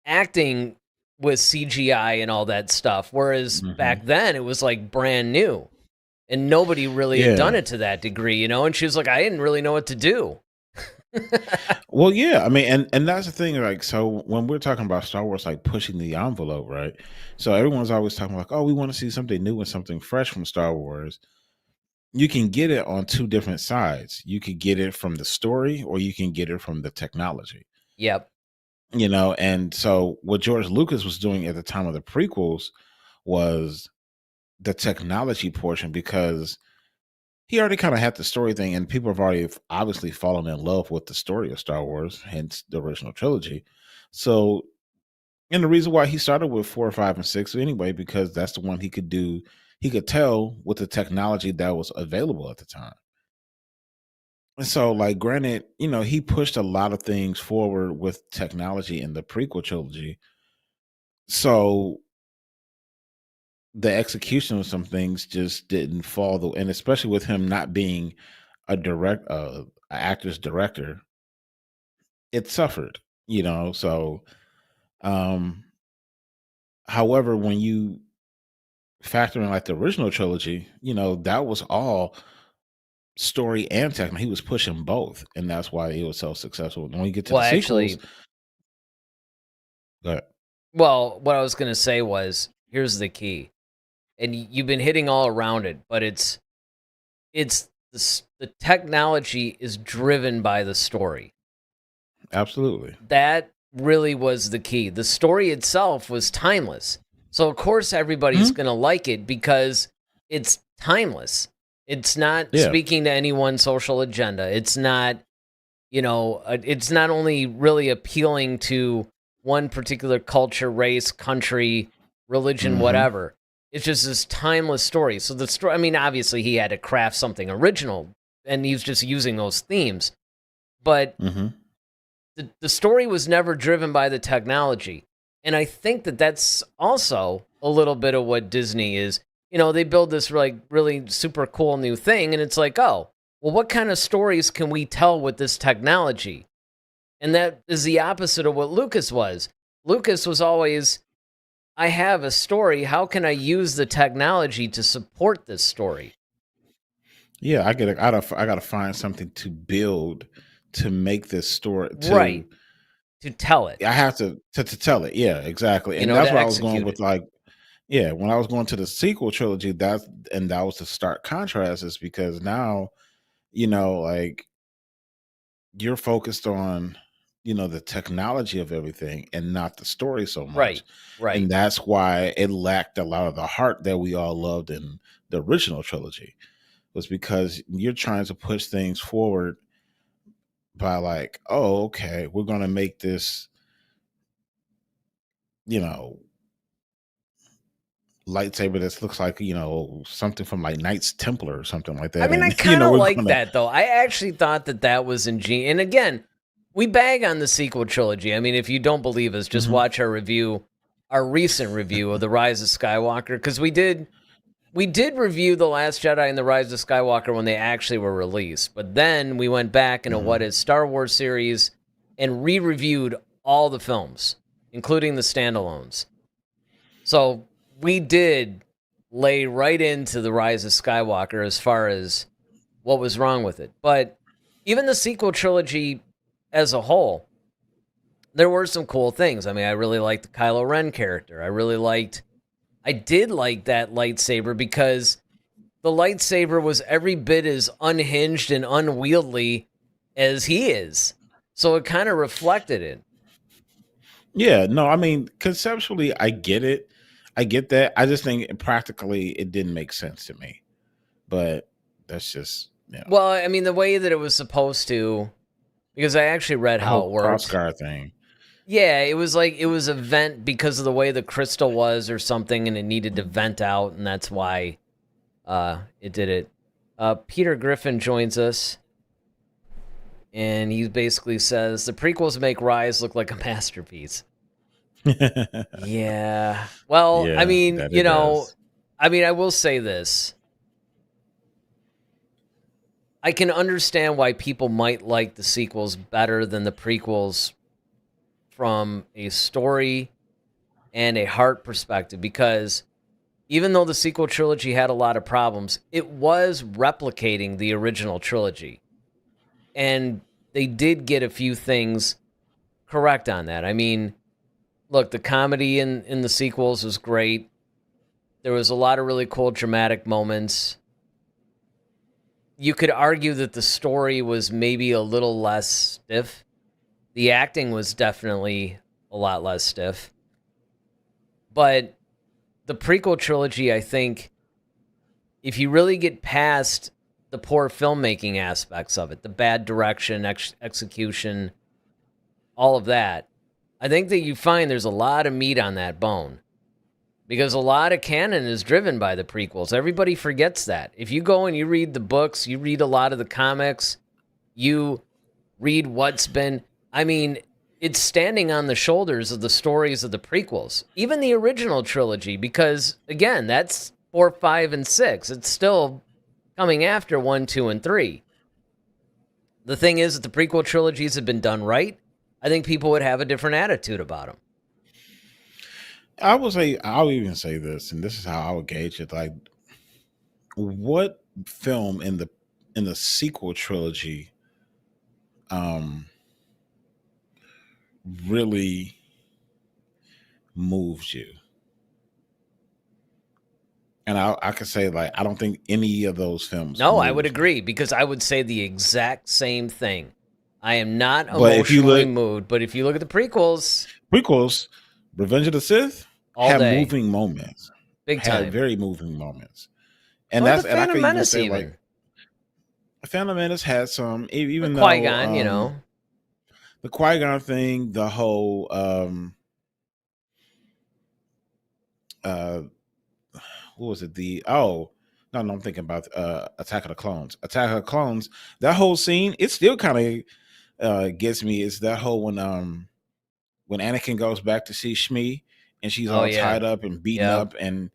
acting with CGI and all that stuff. Whereas hmm back then it was like brand new and nobody really had done Yeah. it to that degree, And she was like, I didn't really know what to do. Well, yeah. I mean, and that's the thing. Like, so when we're talking about Star Wars, like pushing the envelope, right? So everyone's always talking like, oh, we want to see something new and something fresh from Star Wars. You can get it on two different sides. You could get it from the story, or you can get it from the technology. Yep. And so what George Lucas was doing at the time of the prequels was the technology portion, because he already kind of had the story thing, and people have already obviously fallen in love with the story of Star Wars, hence the original trilogy. So, and the reason why he started with 4, 5, and 6 anyway, because that's the one he could do. He could tell with the technology that was available at the time. And so, like, granted, he pushed a lot of things forward with technology in the prequel trilogy. So the execution of some things just didn't fall the, and especially with him not being a actor's director, it suffered, so um however, when you factor in like the original trilogy, that was all story and technical. He was pushing both, and that's why it was so successful. And when you get to Well, the sequels, actually, go ahead. well, what I was going to say was, here's the key. And you've been hitting all around it, but the technology is driven by the story. Absolutely. That really was the key. The story itself was timeless. So of course everybody's Mhm. going to like it because it's timeless. It's not Yeah. speaking to any one social agenda. It's not, it's not only really appealing to one particular culture, race, country, religion, Mm-hmm. whatever. It's just this timeless story. So the story, I mean, obviously he had to craft something original, and he's just using those themes. But Mm-hmm. the story was never driven by the technology. And I think that that's also a little bit of what Disney is. They build this like really super cool new thing, and it's like, oh, well, what kind of stories can we tell with this technology? And that is the opposite of what Lucas was. Lucas was always, I have a story. How can I use the technology to support this story? Yeah, I gotta find something to build to make this story Right. To tell it, I have to tell it. Yeah, exactly. And to that's where I was going execute with it. like, yeah, when I was going to the sequel trilogy, that was the stark contrast is because now, like you're focused on, the technology of everything and not the story so Right. much. Right. And that's why it lacked a lot of the heart that we all loved in the original trilogy, was because you're trying to push things forward by like, oh, okay, we're gonna make this, you know, lightsaber that looks like, something from like Knights Templar or something like I that. mean, I And kind of we're like gonna that though. I actually thought that was ingenious. And again, we bag on the sequel trilogy. I mean, if you don't believe us, just Mhm. watch our recent review of The Rise of Skywalker, because we did review The Last Jedi and The Rise of Skywalker when they actually were released. But then we went back into what Mhm. is Star Wars series and re-reviewed all the films, including the standalones. So we did lay right into The Rise of Skywalker as far as what was wrong with it. But even the sequel trilogy as a whole, there were some cool things. I mean, I really liked the Kylo Ren character. I did like that lightsaber because the lightsaber was every bit as unhinged and unwieldy as he is. So it kind of reflected it. Yeah, no, I mean, conceptually, I get it. I get that. I just think practically it didn't make sense to me. But that's just, Well, I mean, the way that it was supposed to, because I actually read the how whole it cross worked. guard thing. Yeah, it was like it was a vent because of the way the crystal was or something, and it needed to vent out, and that's why it did it. Peter Griffin joins us, and he basically says the prequels make Rise look like a masterpiece. Yeah. Well, I Yeah, mean, that it does. I will say this. I can understand why people might like the sequels better than the prequels from a story and a heart perspective, because even though the sequel trilogy had a lot of problems, it was replicating the original trilogy. And they did get a few things correct on that. I mean, look, the comedy in the sequels was great. There was a lot of really cool dramatic moments. You could argue that the story was maybe a little less stiff. The acting was definitely a lot less stiff. But the prequel trilogy, I think, if you really get past the poor filmmaking aspects of it, the bad direction, execution, all of that, I think that you find there's a lot of meat on that bone, because a lot of canon is driven by the prequels. Everybody forgets that. If you go and you read the books, you read a lot of the comics, you read what's been, I mean, it's standing on the shoulders of the stories of the prequels, even the original trilogy, because again, that's 4, 5, and 6. It's still coming after 1, 2, and 3. The thing is that the prequel trilogies have been done right. I think people would have a different attitude about them. I'll even say this, and this is how I would gauge it. Like, what film in the sequel trilogy um really moved you? And I could say, like, I don't think any of those films No, I would moved me. agree, because I would say the exact same thing. I am not But if you emotionally look moved, but if you look at the prequels, prequels, Revenge of the Sith all had day, moving moments, big had time. very moving moments. And Or the that's and I Phantom could even Menace say like even. Phantom Menace had some, Or even though Qui-Gon, you know. the Qui-Gon thing, the whole uh what was it? No, I'm thinking about Attack of the Clones. Attack of the Clones, that whole scene, it still kind of gets me. Is that whole when Anakin goes back to see Shmi and she's Oh all yeah. tied up and beaten Yep. up, and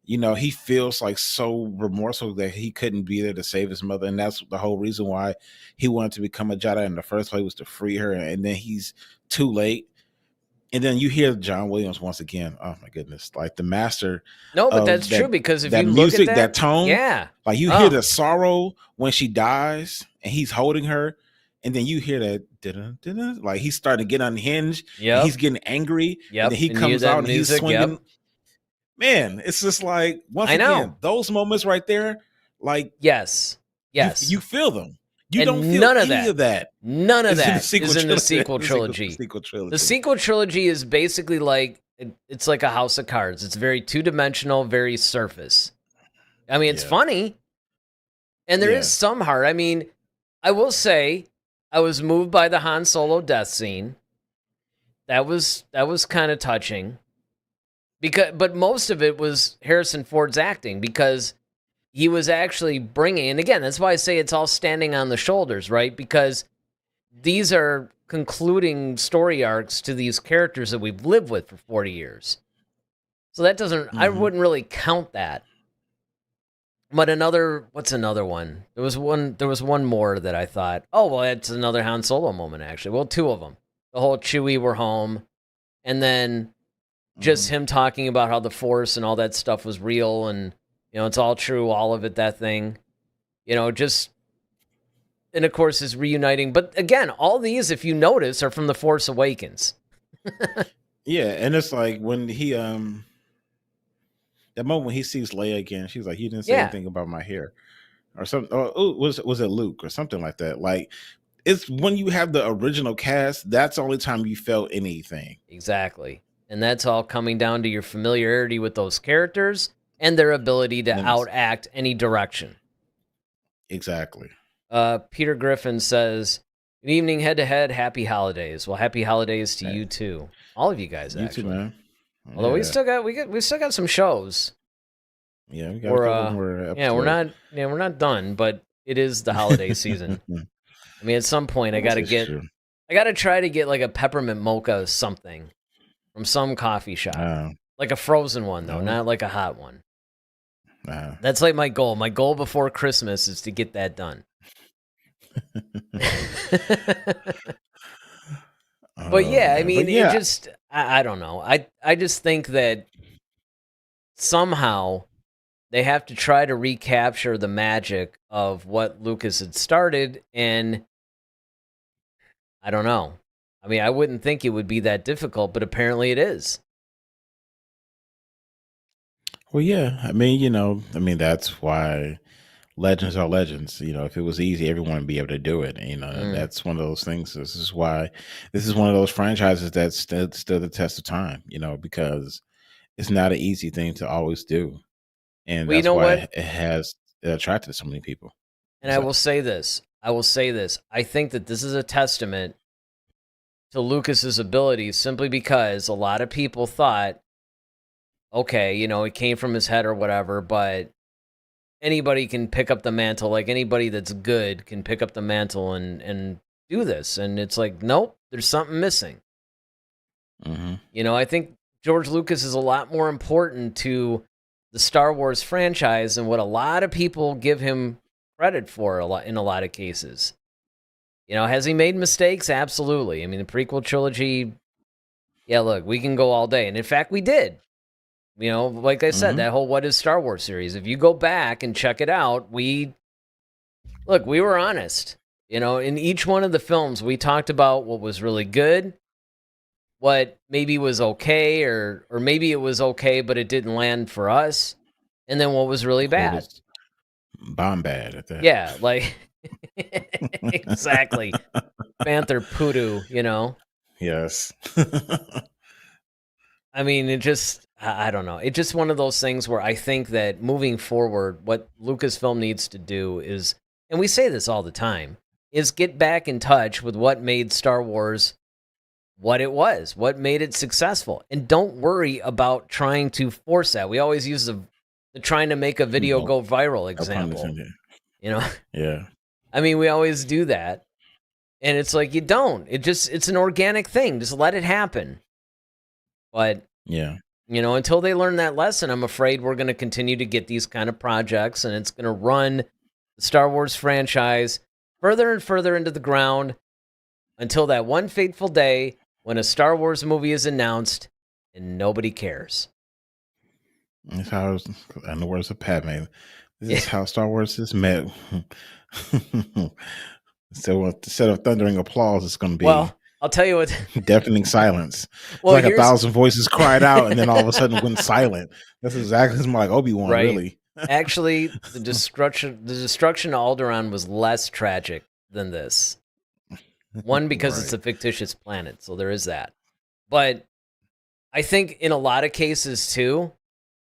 he feels like so remorseful that he couldn't be there to save his mother, and that's the whole reason why he wanted to become a Jedi in the first place, was to free her, and then he's too late. And then you hear John Williams once again. Oh my goodness, like the master No, but that's of true that because if that you look at music, that that, tone. yeah. Like you hear Oh, the sorrow when she dies, and he's holding her, and then you hear that like he's starting to get unhinged, and yep. he's getting angry, and then Yep. he And you hear comes that out and he's music, swinging. yep. Man, it's just like once I again, know. those moments right there, like Yes. you Yes. you feel them. You don't And feel none of any that. of that None of is in the that sequel is in the trilogy. sequel trilogy. Sequel The trilogy. sequel trilogy is basically like it's like a house of cards. It's very two-dimensional, very surface. I mean, it's Yeah. funny, and there is Yeah. some heart. I mean, I will say I was moved by the Han Solo death scene. That was kind of touching. But most of it was Harrison Ford's acting, because he was actually bringing, and again, that's why I say it's all standing on the shoulders, right? Because these are concluding story arcs to these characters that we've lived with for 40 years. So that doesn't, I Mm-hmm. wouldn't really count that. But what's another one? There was one more that I thought, oh, well, that's another Han Solo moment, actually. Well, two of them. The whole Chewie, we're home. And then just him talking about how the Force and all that stuff was real, and, it's all true, all of it, that thing. Just, and of course, is reuniting. But again, all these, if you notice, are from The Force Awakens. Yeah, and it's like when he that moment when he sees Leia again, she's like, "You didn't say Yeah, anything about my hair," or something. Or was it Luke or something like that? Like it's when you have the original cast, that's the only time you felt anything. exactly. And that's all coming down to your familiarity with those characters and their ability to And it's- outact any direction. exactly. Peter Griffin says, "Good evening, head to head. Happy holidays." Well, happy holidays to Hey, you too, all of you guys. you too, Actually, man. although Yeah, we still got some shows. yeah. We got a couple more episodes. Yeah, we're not done, but it is the holiday season. I mean, at some point, I gotta try to get like a peppermint mocha something from some coffee shop, like a frozen one though, not like a hot one. That's like my goal. My goal before Christmas is to get that done. But yeah, I mean, it just, I don't know. I just think that somehow they have to try to recapture the magic of what Lucas had started, and I don't know. I mean, I wouldn't think it would be that difficult, but apparently it is. Well, yeah. I mean, that's why legends are legends. If it was easy, everyone would be able to do it. That's one of those things. This is why this is one of those franchises that stood the test of time. Because it's not an easy thing to always do, and Well, you that's know why what? it has attracted so many people. And I will say this. I think that this is a testament to Lucas's abilities, simply because a lot of people thought, okay, it came from his head or whatever, but anybody can pick up the mantle. Like, anybody that's good can pick up the mantle and do this. And it's like, nope, there's something missing. I think George Lucas is a lot more important to the Star Wars franchise than what a lot of people give him credit for in a lot of cases. Has he made mistakes? Absolutely. I mean, the prequel trilogy, yeah, look, we can go all day. And in fact, we did. Like I said, that whole What is Star Wars series, if you go back and check it out, we were honest. In each one of the films, we talked about what was really good, what maybe was okay, or maybe it was okay, but it didn't land for us, and then what was really bad. Bomb bad at that. Yeah, like, exactly. Panther poodoo, Yes. I mean, it just, I don't know. It's just one of those things where I think that moving forward, what Lucasfilm needs to do is, and we say this all the time, is get back in touch with what made Star Wars what it was, what made it successful. And don't worry about trying to force that. We always use the trying to make a video No, go viral no pun example. intended. You know, Yeah. I mean, we always do that. And it's like, you don't. It's an organic thing. Just let it happen. But, Yeah. until they learn that lesson, I'm afraid we're going to continue to get these kind of projects, and it's going to run the Star Wars franchise further and further into the ground until that one fateful day when a Star Wars movie is announced and nobody cares. That's how in the words of Padme. This is Yeah. how Star Wars is met. So instead of thundering applause, it's going to be Well, I'll tell you what. deafening silence. It's Well, like a here's 1,000 voices cried out, and then all of a sudden went silent. That's exactly it's more like Obi-Wan, right. really. Actually, the destruction of Alderaan was less tragic than this. One, because it's a fictitious planet, so there is that. But I think in a lot of cases too,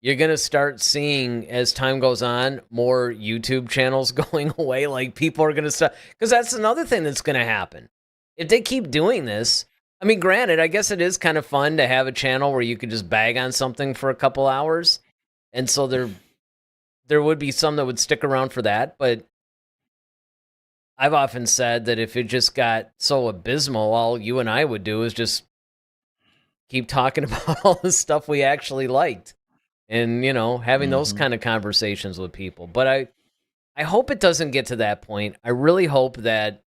you're going to start seeing, as time goes on, more YouTube channels going away. Like, people are going to start, because that's another thing that's going to happen. If they keep doing this, I mean, granted, I guess it is kind of fun to have a channel where you could just bag on something for a couple hours. And so there would be some that would stick around for that. But I've often said that if it just got so abysmal, all you and I would do is just keep talking about all the stuff we actually liked. And, having those kind of conversations with people. But I hope it doesn't get to that point. I really hope that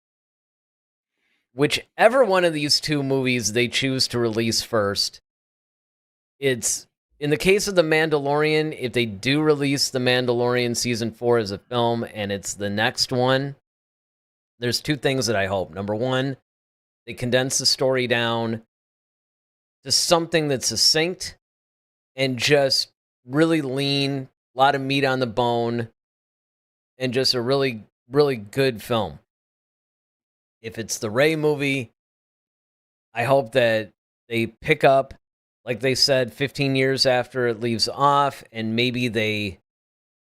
whichever one of these two movies they choose to release first, it's, in the case of The Mandalorian, if they do release The Mandalorian Season 4 as a film and it's the next one, there's two things that I hope. Number one, they condense the story down to something that's succinct and just really lean, a lot of meat on the bone, and just a really, really good film. If it's the Rey movie, I hope that they pick up, like they said, 15 years after it leaves off, and maybe they,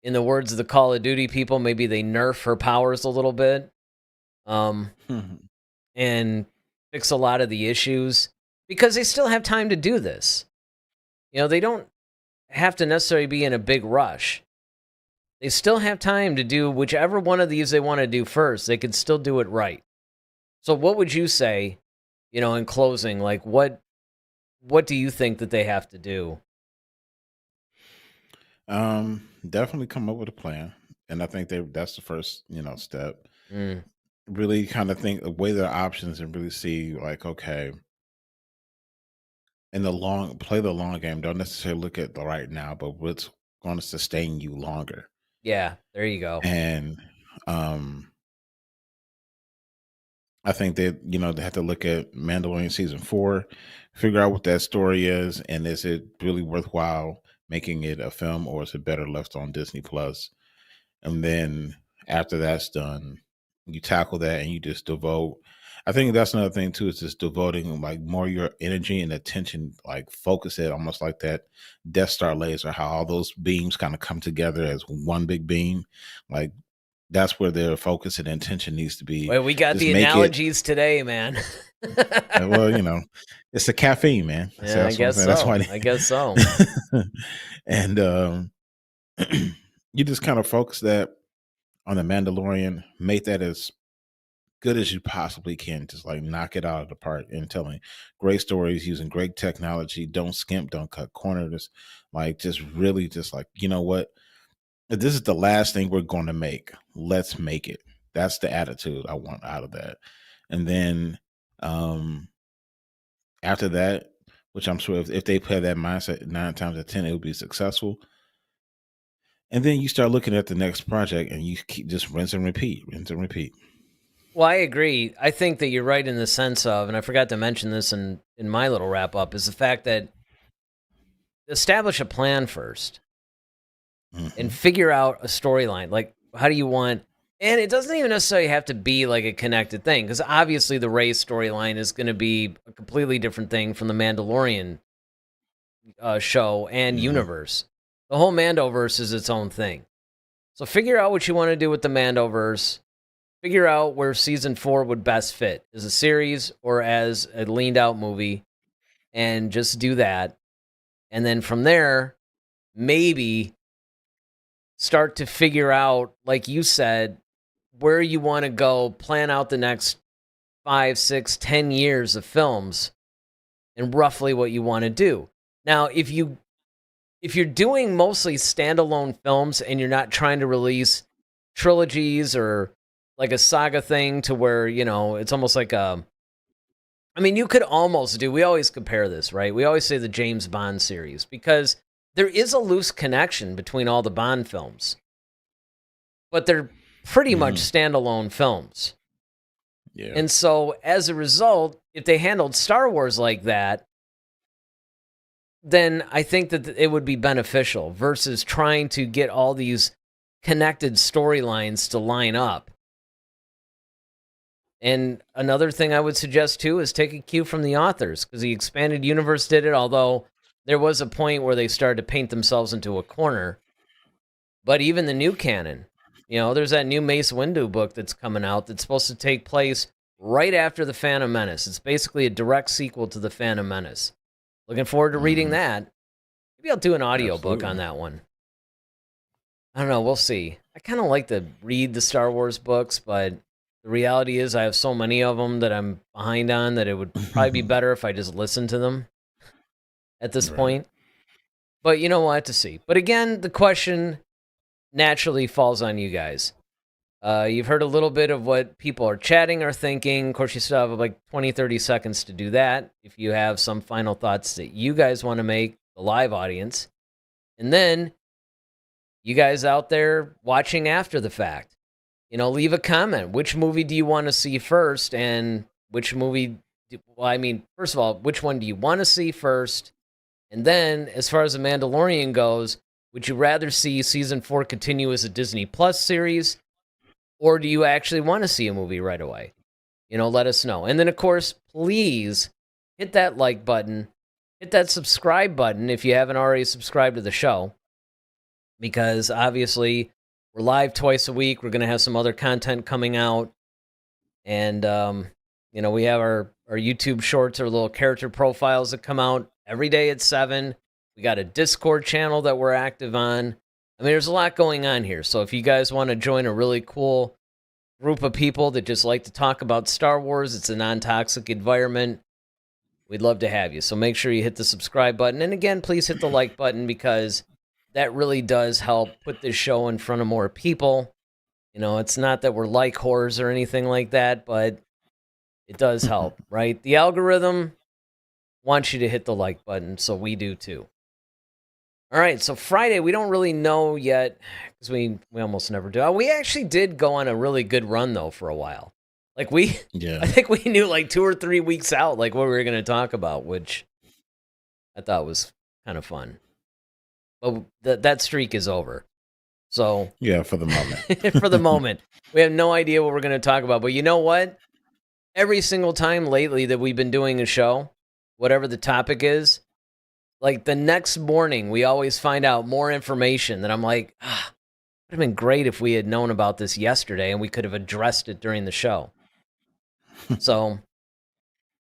in the words of the Call of Duty people, maybe they nerf her powers a little bit, and fix a lot of the issues, because they still have time to do this. They don't have to necessarily be in a big rush. They still have time to do whichever one of these they want to do first. They could still do it right. So what would you say, in closing, like what do you think that they have to do? Definitely come up with a plan. And I think that's the first, step. Mm, Really kind of weigh their options and really see like, okay, play the long game. Don't necessarily look at the right now, but what's going to sustain you longer. yeah, there you go. And I think that they have to look at Mandalorian season 4, figure out what that story is, and is it really worthwhile making it a film, or is it better left on Disney Plus? And then after that's done, you tackle that and you just devote. I think that's another thing too, is just devoting like more your energy and attention, like focus it almost like that Death Star laser, how all those beams kind of come together as one big beam. Like that's where their focus and intention needs to be. Well, we got Just the make it. analogies today, man. Well, it's the caffeine, man. Yeah, I guess so. That's why. I guess so. And you just kind of focus that on the Mandalorian, make that as good as you possibly can. Just like knock it out of the park and telling great stories using great technology. Don't skimp, don't cut corners. Like just really just like, you know what? If this is the last thing we're going to make, let's make it. That's the attitude I want out of that. And then after that, which I'm sure if they play that mindset 9 times out of 10, it will be successful. And then you start looking at the next project and you keep just rinse and repeat, rinse and repeat. Well, I agree. I think that you're right in the sense of, and I forgot to mention this in my little wrap up, is the fact that establish a plan first and figure out a storyline. Like, how do you want, and it doesn't even necessarily have to be like a connected thing, because obviously the Rey storyline is going to be a completely different thing from the Mandalorian show and universe. The whole Mandoverse is its own thing. So figure out what you want to do with the Mandoverse. Figure out where season 4 would best fit, as a series or as a leaned out movie, and just do that. And then from there, maybe start to figure out, like you said, where you want to go, plan out the next 5, 6, 10 years of films and roughly what you want to do. Now, if you're doing mostly standalone films and you're not trying to release trilogies or like a saga thing to where, it's almost like you could almost do, we always compare this, right? We always say the James Bond series because there is a loose connection between all the Bond films, but they're pretty much standalone films. Yeah. And so as a result, if they handled Star Wars like that, then I think that it would be beneficial versus trying to get all these connected storylines to line up. And another thing I would suggest, too, is take a cue from the authors, because the Expanded Universe did it, although there was a point where they started to paint themselves into a corner. But even the new canon, there's that new Mace Windu book that's coming out that's supposed to take place right after The Phantom Menace. It's basically a direct sequel to The Phantom Menace. Looking forward to reading that. Maybe I'll do an audiobook on that one. I don't know. We'll see. I kind of like to read the Star Wars books, but the reality is I have so many of them that I'm behind on that it would probably be better if I just listened to them at this point. But we'll have to see. But again, the question naturally falls on you guys. You've heard a little bit of what people are chatting or thinking. Of course, you still have like 20, 30 seconds to do that if you have some final thoughts that you guys want to make, the live audience. And then you guys out there watching after the fact, leave a comment. Which movie do you want to see first? And which movie, first of all, which one do you want to see first? And then, as far as The Mandalorian goes, would you rather see season 4 continue as a Disney Plus series? Or do you actually want to see a movie right away? Let us know. And then, of course, please hit that like button. Hit that subscribe button if you haven't already subscribed to the show. Because, obviously, we're live twice a week. We're going to have some other content coming out. And, we have our YouTube shorts, our little character profiles that come out every day at 7. We got a Discord channel that we're active on. There's a lot going on here. So if you guys want to join a really cool group of people that just like to talk about Star Wars, it's a non-toxic environment, we'd love to have you. So make sure you hit the subscribe button. And again, please hit the like button because that really does help put this show in front of more people. It's not that we're like whores or anything like that, but it does help, right? The algorithm wants you to hit the like button, so we do too. All right, so Friday, we don't really know yet, because we almost never do. We actually did go on a really good run, though, for a while. I think we knew like 2 or 3 weeks out, like what we were going to talk about, which I thought was kind of fun. But that streak is over. So yeah, for the moment. For the moment. We have no idea what we're going to talk about. But you know what? Every single time lately that we've been doing a show, whatever the topic is, like the next morning, we always find out more information that I'm like, it would have been great if we had known about this yesterday and we could have addressed it during the show. So,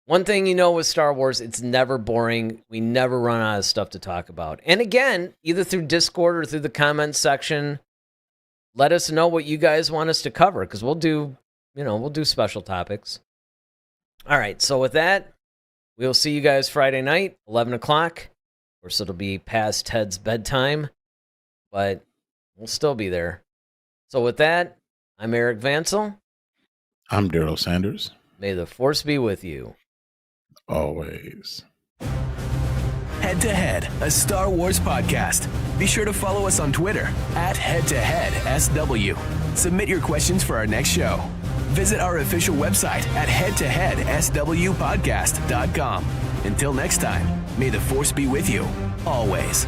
one thing with Star Wars, it's never boring. We never run out of stuff to talk about. And again, either through Discord or through the comments section, let us know what you guys want us to cover, because we'll do special topics. All right, so with that, we'll see you guys Friday night, 11 o'clock. Of course, it'll be past Ted's bedtime, but we'll still be there. So with that, I'm Eric Vansel. I'm Daryl Sanders. May the Force be with you. Always. Head to Head, a Star Wars podcast. Be sure to follow us on Twitter @HeadToHeadSW. Submit your questions for our next show. Visit our official website at headtoheadswpodcast.com. Until next time, may the Force be with you, always.